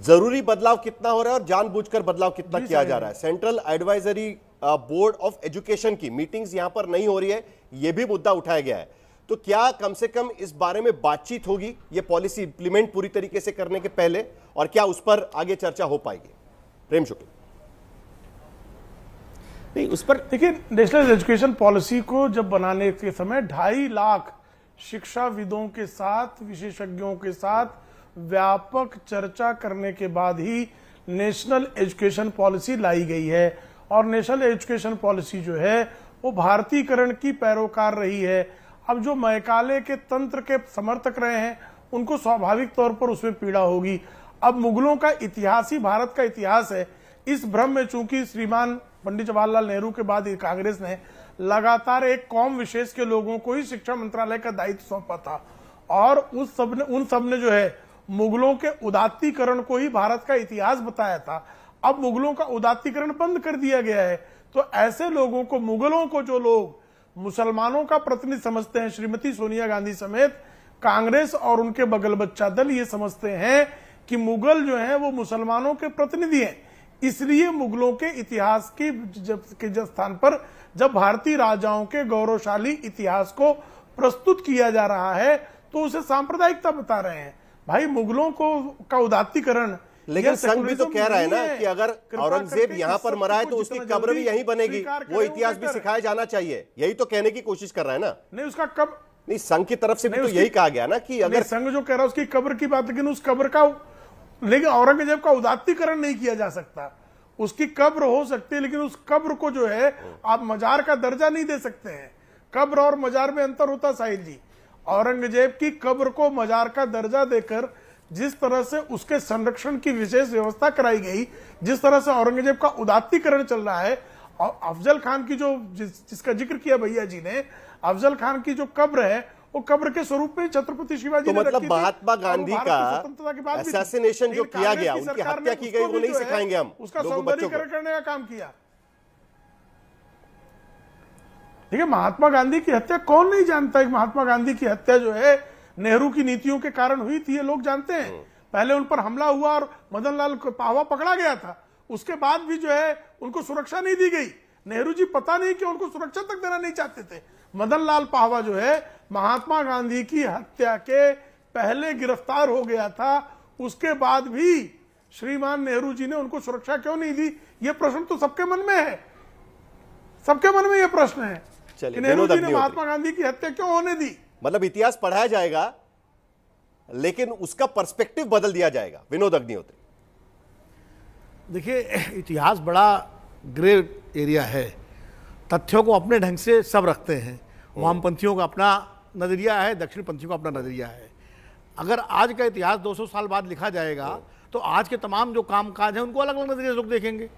जरूरी बदलाव कितना हो रहा है और जानबूझकर बदलाव कितना किया जा रहा है। Central advisory board of education की मीटिंग्स यहां पर नहीं हो रही है, यह भी मुद्दा उठाया गया है। तो क्या कम से कम इस बारे में बातचीत होगी, ये पॉलिसी इंप्लीमेंट पूरी तरीके से करने के पहले, और क्या उस पर आगे चर्चा हो पाएगी? प्रेम शुक्ला। नहीं, उस पर देखिए, नेशनल एजुकेशन पॉलिसी को जब बनाने के समय 2.5 लाख शिक्षाविदों के साथ, विशेषज्ञों के साथ व्यापक चर्चा करने के बाद ही नेशनल एजुकेशन पॉलिसी लाई गई है। और नेशनल एजुकेशन पॉलिसी जो है वो भारतीयकरण की पैरोकार रही है। अब जो मैकाले के तंत्र के समर्थक रहे हैं उनको स्वाभाविक तौर पर उसमें पीड़ा होगी। अब मुगलों का इतिहास ही भारत का इतिहास है, इस भ्रम में चूंकि श्रीमान पंडित जवाहरलाल नेहरू के बाद कांग्रेस ने लगातार एक कौम विशेष के लोगों को ही शिक्षा मंत्रालय का दायित्व सौंपा था, और उन सब ने जो है मुगलों के उदात्तीकरण को ही भारत का इतिहास बताया था। अब मुगलों का उदात्तीकरण बंद कर दिया गया है, तो ऐसे लोगों को, मुगलों को जो लोग मुसलमानों का प्रतिनिधि समझते हैं, श्रीमती सोनिया गांधी समेत कांग्रेस और उनके बगल बच्चा दल ये समझते हैं कि मुगल जो है वो मुसलमानों के प्रतिनिधि हैं। इसलिए मुगलों के इतिहास के स्थान पर जब भारतीय राजाओं के गौरवशाली इतिहास को प्रस्तुत किया जा रहा है तो उसे सांप्रदायिकता बता रहे हैं। भाई मुगलों को का उदात्तीकरण, लेकिन संघ भी तो कह रहा है ना कि अगर औरंगजेब यहाँ पर मरा है तो उसकी कब्र भी यहीं बनेगी, वो इतिहास भी सिखाया जाना चाहिए, यही तो कहने की कोशिश कर रहा है ना। नहीं उसका कब नहीं, संघ की तरफ से भी तो यही कहा गया ना कि अगर संघ जो कह रहा है उसकी कब्र की बात, लेकिन उस कब्र का, लेकिन औरंगजेब का उदात्तीकरण नहीं किया जा सकता। उसकी कब्र हो सकती है लेकिन उस कब्र को जो है आप मजार का दर्जा नहीं दे सकते हैं। कब्र और मजार में अंतर होता है साहिल जी। औरंगजेब की कब्र को मजार का दर्जा देकर जिस तरह से उसके संरक्षण की विशेष व्यवस्था कराई गई, जिस तरह से औरंगजेब का उदात्तीकरण चल रहा है, और अफजल खान की जो जिसका जिक्र किया भैया जी ने, अफजल खान की जो कब्र है वो कब्र के स्वरूप में छत्रपति शिवाजी तो ने मतलब रखी थी। महात्मा गांधी का असैसिनेशन जो किया गया, उनकी हत्या की गई, वो नहीं सिखाएंगे हम उसका लोगों बच्चों को। सौंदर्यीकरण करने का काम किया। देखिए महात्मा गांधी की हत्या कौन नहीं जानता है। महात्मा गांधी की हत्या जो है नेहरू की नीतियों के कारण हुई थी, ये लोग जानते हैं। पहले उन पर हमला हुआ और मदन लाल पाहवा पकड़ा गया था, उसके बाद भी जो है उनको सुरक्षा नहीं दी गई। नेहरू जी पता नहीं कि उनको सुरक्षा तक देना नहीं चाहते थे। मदन लाल पाहवा जो है महात्मा गांधी की हत्या के पहले गिरफ्तार हो गया था, उसके बाद भी श्रीमान नेहरू जी ने उनको सुरक्षा क्यों नहीं दी? ये प्रश्न तो सबके मन में है, सबके मन में ये प्रश्न है कि नेहरू जी ने महात्मा गांधी की हत्या क्यों होने दी। मतलब इतिहास पढ़ाया जाएगा लेकिन उसका पर्सपेक्टिव बदल दिया जाएगा। विनोद अग्निहोत्री, देखिए इतिहास बड़ा ग्रे एरिया है। तथ्यों को अपने ढंग से सब रखते हैं। वामपंथियों का अपना नजरिया है, दक्षिण पंथियों का अपना नजरिया है। अगर आज का इतिहास 200 साल बाद लिखा जाएगा तो आज के तमाम जो कामकाज हैं उनको अलग अलग नजरिए से लोग देखेंगे।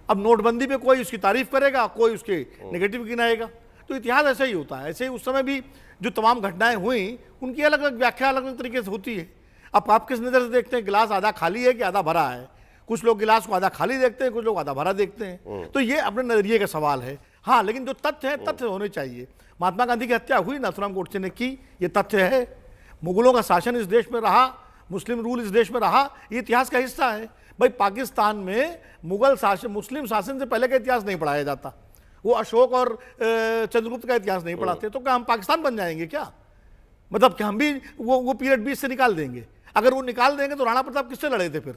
अब नोटबंदी पे कोई उसकी तारीफ करेगा, कोई उसके नेगेटिव गिनाएगा। तो इतिहास ऐसा ही होता है। ऐसे ही उस समय भी जो तमाम घटनाएं हुई उनकी अलग अलग व्याख्या अलग अलग तरीके से होती है। अब आप किस नज़र से देखते हैं, गिलास आधा खाली है कि आधा भरा है? कुछ लोग गिलास को आधा खाली देखते हैं, कुछ लोग आधा भरा देखते हैं। तो ये अपने नजरिए का सवाल है। हाँ, लेकिन जो तथ्य है तथ्य होने चाहिए। महात्मा गांधी की हत्या हुई, नाथूराम गोडसे ने की, ये तथ्य है। मुगलों का शासन इस देश में रहा, मुस्लिम रूल इस देश में रहा, ये इतिहास का हिस्सा है। भाई पाकिस्तान में मुगल शासन, मुस्लिम शासन से पहले का इतिहास नहीं पढ़ाया जाता। वो अशोक और चंद्रगुप्त का इतिहास नहीं पढ़ाते। तो क्या हम पाकिस्तान बन जाएंगे क्या? मतलब कि हम भी वो पीरियड बीच से निकाल देंगे? अगर वो निकाल देंगे तो राणा प्रताप किससे लड़े थे? फिर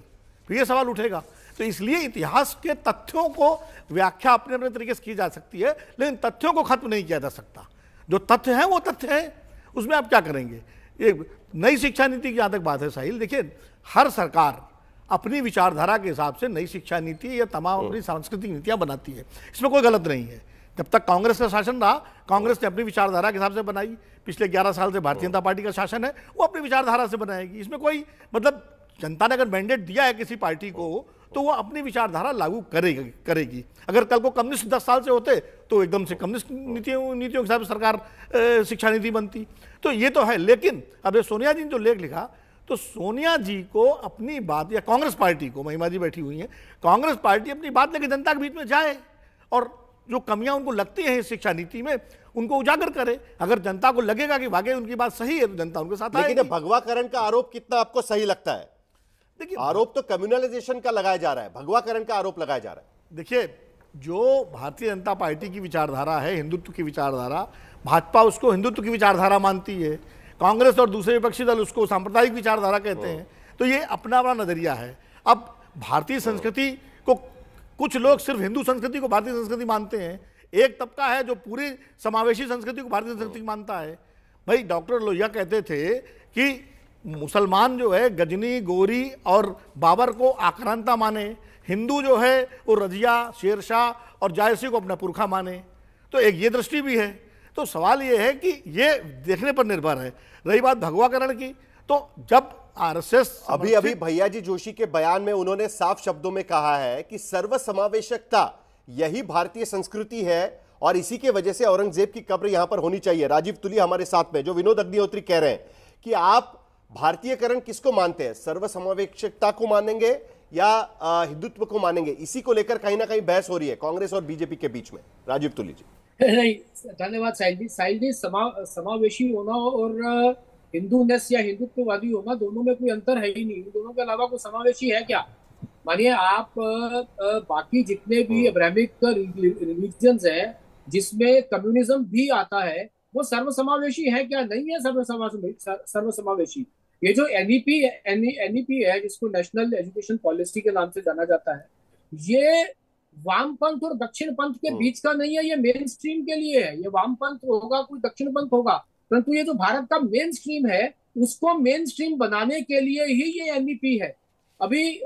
ये सवाल उठेगा। तो इसलिए इतिहास के तथ्यों को व्याख्या अपने अपने तरीके से की जा सकती है, लेकिन तथ्यों को खत्म नहीं किया जा सकता। जो तथ्य है वो तथ्य है, उसमें आप क्या करेंगे? ये नई शिक्षा नीति की जहाँ तक बात है साहिल, देखिए हर सरकार अपनी विचारधारा के हिसाब से नई शिक्षा नीति या तमाम अपनी सांस्कृतिक नीतियां बनाती है, इसमें कोई गलत नहीं है। जब तक कांग्रेस का शासन रहा, कांग्रेस ने अपनी विचारधारा के हिसाब से बनाई। पिछले 11 साल से भारतीय जनता पार्टी का शासन है, वो अपनी विचारधारा से बनाएगी। इसमें कोई मतलब जनता ने अगर मैंडेट दिया है किसी पार्टी को तो वो अपनी विचारधारा लागू करेगी। अगर कल को कम्युनिस्ट 10 साल से होते तो एकदम से कम्युनिस्ट नीतियों के हिसाब से सरकार शिक्षा नीति बनती। तो ये तो है। लेकिन अब ये सोनिया जी ने जो लेख लिखा, तो सोनिया जी को अपनी बात, या कांग्रेस पार्टी को, महिमा जी बैठी हुई हैं, कांग्रेस पार्टी अपनी बात लेकर जनता के बीच में जाए और जो कमियां उनको लगती हैं इस शिक्षा नीति में उनको उजागर करे। अगर जनता को लगेगा कि वाकई उनकी बात सही है तो जनता उनके साथ आएगी। लेकिन भगवाकरण का आरोप कितना आपको सही लगता है? देखिए आरोप तो कम्युनलाइजेशन का लगाया जा रहा है, भगवाकरण का आरोप लगाया जा रहा है। देखिए जो भारतीय जनता पार्टी की विचारधारा है, हिंदुत्व की विचारधारा, भाजपा उसको हिंदुत्व की विचारधारा मानती है, कांग्रेस और दूसरे विपक्षी दल उसको सांप्रदायिक विचारधारा कहते हैं। तो ये अपना अपना नजरिया है। अब भारतीय संस्कृति को कुछ लोग सिर्फ हिंदू संस्कृति को भारतीय संस्कृति मानते हैं, एक तबका है जो पूरी समावेशी संस्कृति को भारतीय संस्कृति मानता है। भाई डॉक्टर लोहिया कहते थे कि मुसलमान जो है गजनी, गोरी और बाबर को आक्रांता माने, हिंदू जो है वो रजिया, शेरशाह और जायसी को अपना पुरखा माने। तो एक ये दृष्टि भी है। तो सवाल ये है कि ये देखने पर निर्भर है। रही बात भगवाकरण की, तो जब आरएसएस अभी भैया जी जोशी के बयान में उन्होंने साफ शब्दों में कहा है कि सर्वसमावेशकता यही भारतीय संस्कृति है और इसी के वजह से औरंगजेब की कब्र यहां पर होनी चाहिए। राजीव तुली हमारे साथ में, जो विनोद अग्निहोत्री कह रहे हैं कि आप भारतीयकरण किसको मानते हैं, सर्वसमावेशकता को मानेंगे या हिंदुत्व को मानेंगे? इसी को लेकर कहीं ना कहीं बहस हो रही है कांग्रेस और बीजेपी के बीच में। राजीव तुली जी। नहीं, धन्यवाद साहिल जी। समावेशी होना और हिंदूनेस या हिंदुत्ववादी होना, दोनों में कोई अंतर है ही नहीं। दोनों के अलावा कोई समावेशी है क्या? मानिए आप बाकी जितने भी अब्राहमिक रिलीजन्स हैं जिसमें कम्युनिज्म भी आता है, वो सर्वसमावेशी है क्या? नहीं है सर्वसमावेशी। ये जो एनईपी है जिसको नेशनल एजुकेशन पॉलिसी के नाम से जाना जाता है, ये वामपंथ और दक्षिण पंथ के बीच का नहीं है, ये मेन स्ट्रीम के लिए है। ये वामपंथ होगा, कोई दक्षिण पंथ होगा, परंतु ये जो भारत का मेन स्ट्रीम है उसको मेन स्ट्रीम बनाने के लिए ही ये एनईपी है। अभी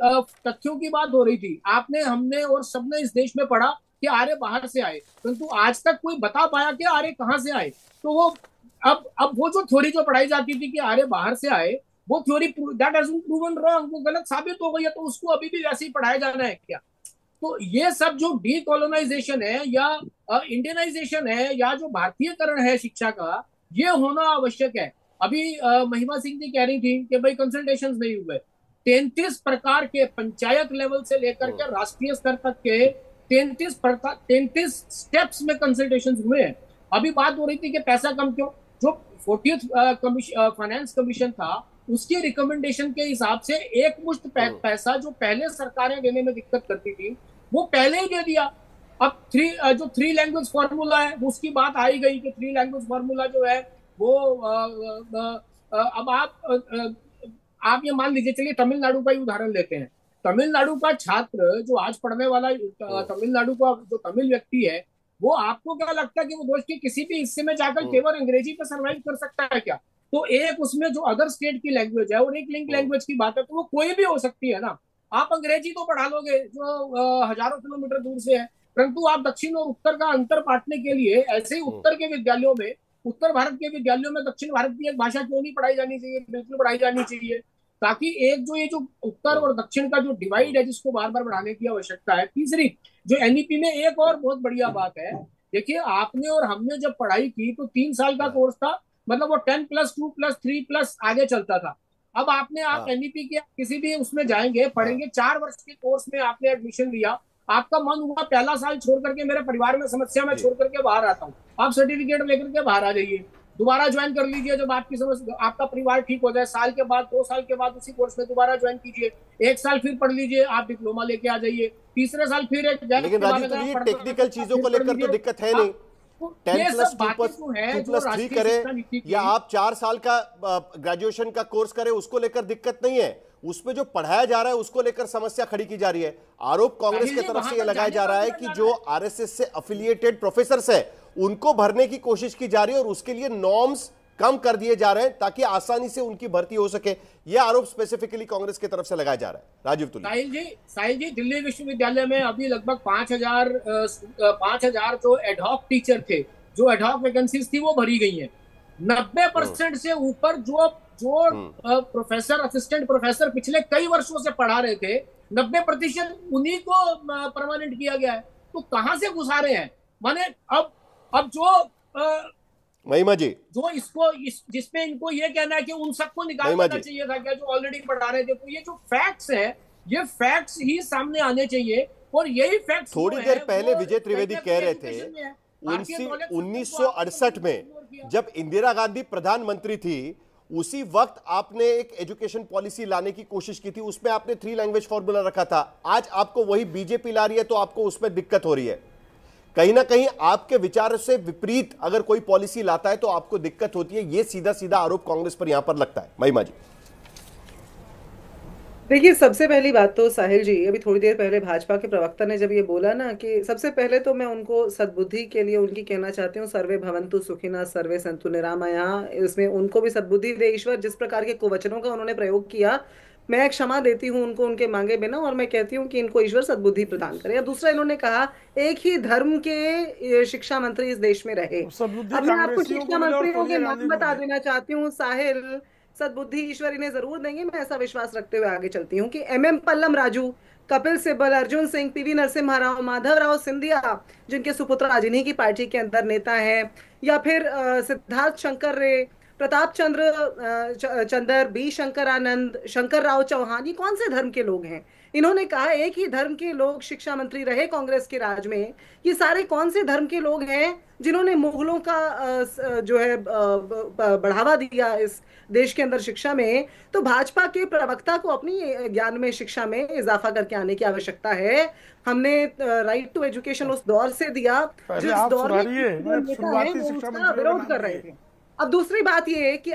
तथ्यों की बात हो रही थी, आपने, हमने और सबने इस देश में पढ़ा कि आर्य बाहर से आए, परंतु आज तक कोई बता पाया कि आर्य कहाँ से आए। तो वो अब वो जो थ्योरी जो पढ़ाई जाती थी कि आर्य बाहर से आए, वो theory that has been proven wrong, वो गलत साबित हो गई है। तो उसको अभी भी वैसे ही पढ़ाया जाना है क्या? तो ये सब जो डीकोलोनाइजेशन है या इंडियनाइजेशन है या जो भारतीयकरण है शिक्षा का, ये होना आवश्यक है। अभी महिमा सिंह जी कह रही थी कि भाई कंसल्टेशंस नहीं हुए। 33 प्रकार के पंचायत लेवल से लेकर के राष्ट्रीय स्तर तक के 33 स्टेप्स में कंसल्टेशंस हुए हैं। अभी बात हो रही थी कि पैसा कम क्यों? जो 40th फाइनेंस कमीशन था उसकी रिकमेंडेशन के हिसाब से एक मुश्त पैसा जो पहले सरकारें देने में दिक्कत करती थी वो पहले ही दे दिया। अब जो 3 लैंग्वेज फॉर्मूला है उसकी बात आई गई कि 3 लैंग्वेज फॉर्मूला जो है वो अब आप ये मान लीजिए, चलिए तमिलनाडु का ही उदाहरण लेते हैं। तमिलनाडु का छात्र जो आज पढ़ने वाला तमिलनाडु का जो तमिल व्यक्ति है, वो आपको क्या लगता है कि वो देश के किसी भी हिस्से में जाकर केवल अंग्रेजी पे सर्वाइव कर सकता है क्या? तो एक उसमें जो अदर स्टेट की लैंग्वेज है और एक लिंक लैंग्वेज की बात है, तो वो कोई भी हो सकती है ना। आप अंग्रेजी तो पढ़ा लोगे जो हजारों किलोमीटर दूर से है, परंतु आप दक्षिण और उत्तर का अंतर बांटने के लिए ऐसे ही उत्तर के विद्यालयों में, उत्तर भारत के विद्यालयों में दक्षिण भारत की एक भाषा क्यों नहीं पढ़ाई जानी चाहिए? बिल्कुल पढ़ाई जानी चाहिए, ताकि एक जो ये जो उत्तर और दक्षिण का जो डिवाइड है जिसको बार बार बढ़ाने की आवश्यकता है। तीसरी जो एनईपी में एक और बहुत बढ़िया बात है, देखिए आपने और हमने जब पढ़ाई की तो 3 साल का कोर्स था, मतलब वो 10+2+3+ आगे चलता था। अब आप एनईपी के किसी भी उसमें जाएंगे, पढ़ेंगे, 4 वर्ष के कोर्स में आपने एडमिशन लिया, आपका मन हुआ पहला साल छोड़ करके मेरे परिवार में समस्या में छोड़ करके बाहर आता हूँ, आप सर्टिफिकेट लेकर के बाहर आ जाइए, दोबारा ज्वाइन कर लीजिए। जब आपकी समस्या, आपका परिवार ठीक हो जाए, साल के बाद 2 साल के बाद उसी कोर्स में दोबारा ज्वाइन कीजिए, 1 साल फिर पढ़ लीजिए, आप डिप्लोमा लेके आ जाइए, तीसरे साल फिर एक। लेकिन राजू, तो ये टेक्निकल चीजों को लेकर तो दिक्कत है नहीं। 10+2+3 करें या आप 4 साल का ग्रेजुएशन का कोर्स करें, उसको लेकर दिक्कत नहीं है। उसमें जो पढ़ाया जा रहा है उसको लेकर समस्या खड़ी की जा रही है। आरोप कांग्रेस की तरफ से यह लगाया जा रहा है कि जो आरएसएस से एफिलिएटेड प्रोफेसर्स है उनको भरने की कोशिश की जा रही है और उसके लिए नॉर्म्स कम कर दिए जा रहे हैं ताकि आसानी से उनकी भर्ती हो सके। यह आरोप स्पेसिफिकली कांग्रेस की तरफ से लगाया जा रहा है। राजीव तुलसी साहिल जी, दिल्ली विश्वविद्यालय में अभी लगभग 5,000 जो एडहॉक टीचर थे, जो एडहॉक वैकेंसीज थी वो भरी गई हैं। 90% से ऊपर जो प्रोफेसर, असिस्टेंट प्रोफेसर पिछले कई वर्षों से पढ़ा रहे थे, 90% उन्हीं को परमानेंट किया गया है। तो कहां से घुसा रहे हैं? माने अब जो महिमा जी जो इसको जिसमें इनको ये कहना है कि उन सबको निकाल देना चाहिए था क्या, जो ऑलरेडी पढ़ा रहे थे। तो ये जो फैक्ट्स है, ये फैक्ट्स ही सामने आने चाहिए और यही फैक्ट्स थोड़ी देर पहले विजय त्रिवेदी कह रहे थे 1968 में जब इंदिरा गांधी प्रधानमंत्री थी उसी वक्त आपने एक एजुकेशन पॉलिसी लाने की कोशिश की थी, उसमें आपने 3 लैंग्वेज फॉर्मूला रखा था। आज आपको वही बीजेपी ला रही है तो आपको उसमें दिक्कत हो रही है। कहीं ना कहीं आपके विचार से विपरीत अगर कोई पॉलिसी लाता है तो आपको दिक्कत होती है। यह सीधा सीधा आरोप कांग्रेस पर यहां पर लगता है। महिमा जी देखिए, सबसे पहली बात तो साहिल जी, अभी थोड़ी देर पहले भाजपा के प्रवक्ता ने जब ये बोला ना, कि सबसे पहले तो मैं उनको सद्बुद्धि के लिए उनकी कहना चाहती हूँ, सर्वे भवन्तु सुखिनः सर्वे सन्तु निरामयाः। इसमें उनको भी सद्बुद्धि दे ईश्वर। जिस प्रकार के कुवचनों का उन्होंने प्रयोग किया, मैं क्षमा देती हूँ उनको उनके मांगे बिना, और मैं कहती हूँ कि इनको ईश्वर सद्बुद्धि प्रदान करे। दूसरा, इन्होंने कहा एक ही धर्म के शिक्षा मंत्री इस देश में रहे। अब मैं आपको शिक्षा मंत्रियों के नाम बता देना चाहती हूँ साहिल। सद्बुद्धि ईश्वर इन्हें जरूर देंगे, मैं ऐसा विश्वास रखते हुए आगे चलती हूँ कि MM पल्लम राजू, कपिल सिब्बल, अर्जुन सिंह, PV नरसिम्हा राव, माधव राव सिंधिया, जिनके सुपुत्र आज इन्हीं की पार्टी के अंदर नेता हैं, या फिर सिद्धार्थ शंकर रे, प्रताप चंद्र, B शंकरानंद, शंकर राव चौहान, ये कौन से धर्म के लोग हैं? इन्होंने कहा एक ही धर्म के लोग शिक्षा मंत्री रहे कांग्रेस के राज में। ये सारे कौन से धर्म के लोग हैं जिन्होंने मुगलों का जो है बढ़ावा दिया इस देश के अंदर शिक्षा में? तो भाजपा के प्रवक्ता को अपनी ज्ञान में, शिक्षा में इजाफा करके आने की आवश्यकता है। हमने राइट टू एजुकेशन उस दौर से दिया जिस दौर में विरोध कर रहे थे। अब दूसरी बात ये है कि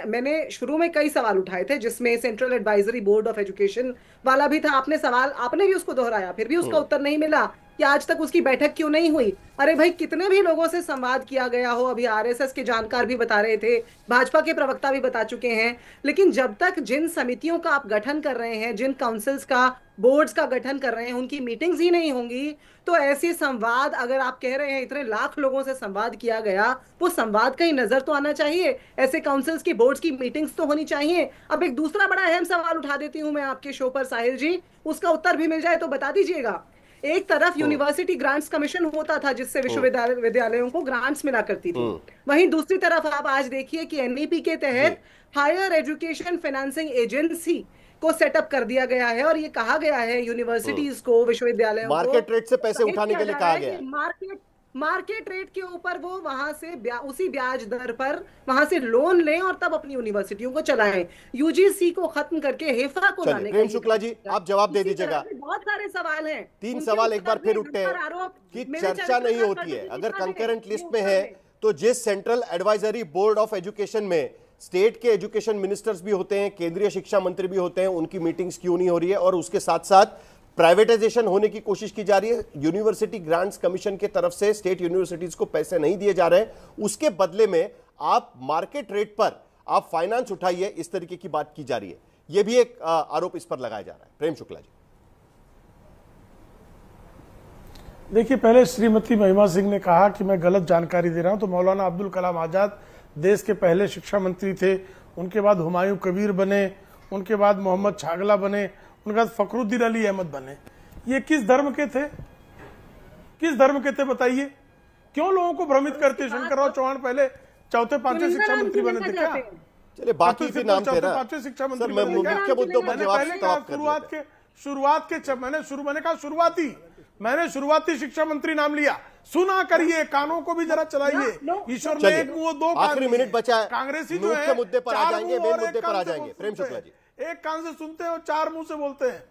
मैंने शुरू में कई सवाल उठाए थे, जिसमें central advisory board of education वाला भी था। आपने भी उसको दोहराया, फिर भी उसका उत्तर नहीं मिला कि आज तक उसकी बैठक क्यों नहीं हुई। अरे भाई, कितने भी लोगों से संवाद किया गया हो, अभी आरएसएस के जानकार भी बता रहे थे, भाजपा के प्रवक्ता भी बता चुके हैं, लेकिन जब तक जिन समितियों का आप गठन कर रहे हैं, जिन काउंसिल्स का, बोर्ड्स का गठन कर रहे हैं, उनकी मीटिंग्स ही नहीं होंगी, तो ऐसे संवाद, अगर आप कह रहे हैं इतने लाख लोगों से संवाद किया गया, वो संवाद कहीं नजर तो आना चाहिए। ऐसे काउंसिल्स की, बोर्ड्स की मीटिंग्स तो होनी चाहिए। अब एक दूसरा बड़ा अहम सवाल उठा देती हूं मैं आपके शो पर साहिल जी, उसका उत्तर भी मिल जाए तो बता दीजिएगा। एक तरफ यूनिवर्सिटी ग्रांट्स कमीशन होता था, जिससे विश्वविद्यालयों को ग्रांट्स मिला करती थी, वहीं दूसरी तरफ आप आज देखिए कि एनईपी के तहत हायर एजुकेशन फाइनेंसिंग एजेंसी को सेटअप कर दिया गया है, और ये कहा गया है यूनिवर्सिटीज को, विश्वविद्यालयों को मार्केट रेट से पैसे उठाने के लिए कहा गया है। मार्केट रेट के ऊपर वो वहां से उसी ब्याज दर पर वहां से लोन लें और तब अपनी यूनिवर्सिटियों को चलाएं। यूजीसी को खत्म करके हेफा को लाने। प्रेम शुक्ला जी, आप जवाब दे दीजिएगा। बहुत सारे सवाल हैं, 3 सवाल एक बार फिर उठते हैं कि चर्चा नहीं होती है। अगर कंकरेंट लिस्ट में है तो जिस central advisory board of education में स्टेट के एजुकेशन मिनिस्टर्स भी होते हैं, केंद्रीय शिक्षा मंत्री भी होते हैं, उनकी मीटिंग्स क्यों नहीं हो रही है? और उसके साथ साथ प्राइवेटाइजेशन होने की कोशिश की जा रही है, यूनिवर्सिटी ग्रांट्स कमीशन की तरफ से स्टेट यूनिवर्सिटीज को पैसे नहीं दिए जा रहे हैं, उसके बदले में आप मार्केट रेट पर आप फाइनेंस उठाइए, इस तरीके की बात की जा रही है। यह भी एक आरोप इस पर लगाया जा रहा है। प्रेम शुक्ला जी, देखिए, पहले श्रीमती महिमा सिंह ने कहा कि मैं गलत जानकारी दे रहा हूं, तो मौलाना अब्दुल कलाम आजाद देश के पहले शिक्षा मंत्री थे, उनके बाद हुमायूं कबीर बने, उनके बाद मोहम्मद छागला बने, उनके बाद फखरुद्दीन अली अहमद बने। ये किस धर्म के थे? किस धर्म के थे बताइए? क्यों लोगों को भ्रमित करते? शंकरराव चौहान पहले चौथे पांचवें शिक्षा मंत्री बने थे क्या? चलिए, बाकी भी नाम थे ना। पांचवें शिक्षा मंत्री मैंने शुरुआती शिक्षा मंत्री नाम लिया। सुना करिए, कानों को भी जरा चलाइए। ईश्वर ने एक मुंह दो कान। आखिरी मिनट बचा है, कांग्रेसी जो है मुद्दे पर आ जाएंगे, मेन मुद्दे पर आ जाएंगे। प्रेम शुक्ला जी, एक कान से सुनते हैं और 4 मुंह से बोलते हैं।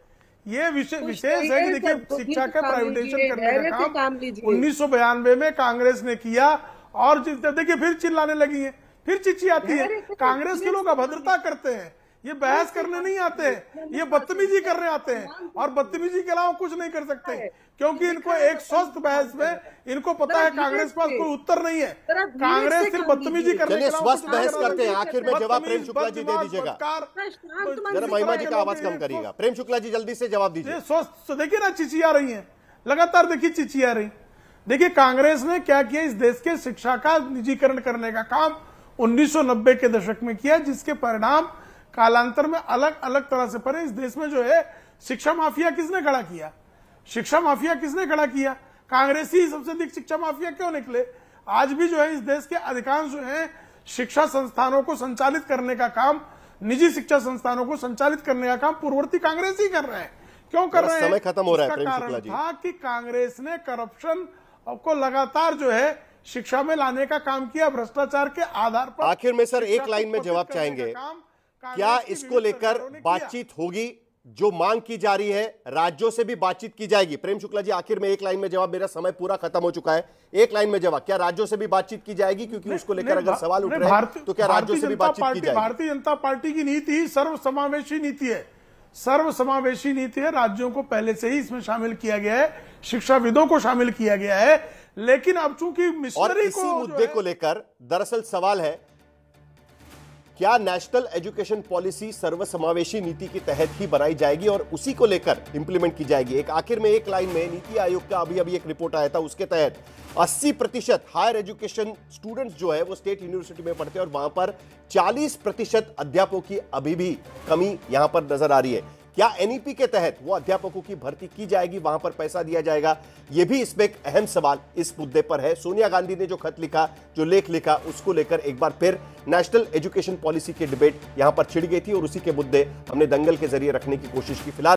ये विशेष है कि देखिए, शिक्षा का प्राइवेटाइजेशन करने का काम 1992 में कांग्रेस ने किया, और देखिए फिर चिल्लाने लगी है, फिर चिच्ची आती है। कांग्रेस के लोग अभद्रता करते हैं, ये बहस करने नहीं आते, ये बदतमीजी करने आते हैं, और बदतमीजी के अलावा कुछ नहीं कर सकते, क्योंकि इनको एक स्वस्थ बहस में इनको पता है कांग्रेस के पास कोई उत्तर नहीं है। कांग्रेस सिर्फ बदतमीजी करने के अलावा स्वस्थ बहस करते हैं। आखिर में जवाब प्रेम शुक्ला जी दे दीजिएगा। जरा महिमा जी का आवाज कम करिएगा। प्रेम शुक्ला जी, जल्दी से जवाब दीजिए। स्वस्थ देखिए ना, चिचिया रही है लगातार, देखिए चिचिया रही। देखिए, कांग्रेस ने क्या किया, इस देश के शिक्षा का निजीकरण करने का काम 1990 के दशक में किया, जिसके परिणाम कालांतर में अलग अलग तरह से पड़े। इस देश में जो है शिक्षा माफिया किसने खड़ा किया? शिक्षा माफिया किसने खड़ा किया? कांग्रेसी सबसे अधिक शिक्षा माफिया क्यों निकले? आज भी जो है इस देश के अधिकांश जो है शिक्षा संस्थानों को संचालित करने का काम, निजी शिक्षा संस्थानों को संचालित करने का काम पूर्ववर्ती कांग्रेस ही कर रहे हैं। क्यों कर रहे हैं? समय खत्म हो रहा है। प्रेम शुक्ला जी, था कि कांग्रेस ने करप्शन को लगातार जो है शिक्षा में लाने का काम किया, भ्रष्टाचार के आधार पर। आखिर में सर एक लाइन में जवाब चाहेंगे, क्या इसको लेकर बातचीत होगी? जो मांग की जा रही है, राज्यों से भी बातचीत की जाएगी? प्रेम शुक्ला जी, आखिर में एक लाइन में जवाब, मेरा समय पूरा खत्म हो चुका है, एक लाइन में जवाब, क्या राज्यों से भी बातचीत की जाएगी? क्योंकि उसको लेकर अगर सवाल उठ रहे हैं तो क्या राज्यों से भी बातचीत की जाएगी? भारतीय जनता पार्टी की नीति ही सर्वसमावेशी नीति है, सर्वसमावेशी नीति है। राज्यों को पहले से ही इसमें शामिल किया गया है, शिक्षाविदों को शामिल किया गया है, लेकिन अब चूंकि मिशनरी इसी मुद्दे को लेकर दरअसल सवाल है, क्या नेशनल एजुकेशन पॉलिसी सर्वसमावेशी नीति के तहत ही बनाई जाएगी और उसी को लेकर इंप्लीमेंट की जाएगी? एक आखिर में एक लाइन में, नीति आयोग का अभी एक रिपोर्ट आया था, उसके तहत 80% हायर एजुकेशन स्टूडेंट्स जो है वो स्टेट यूनिवर्सिटी में पढ़ते हैं, और वहां पर 40% अध्यापकों की अभी भी कमी यहां पर नजर आ रही है। क्या एनईपी के तहत वो अध्यापकों की भर्ती की जाएगी, वहां पर पैसा दिया जाएगा? यह भी इसमें एक अहम सवाल इस मुद्दे पर है। सोनिया गांधी ने जो खत लिखा, जो लेख लिखा, उसको लेकर एक बार फिर नेशनल एजुकेशन पॉलिसी की डिबेट यहां पर छिड़ गई थी, और उसी के मुद्दे हमने दंगल के जरिए रखने की कोशिश की। फिलहाल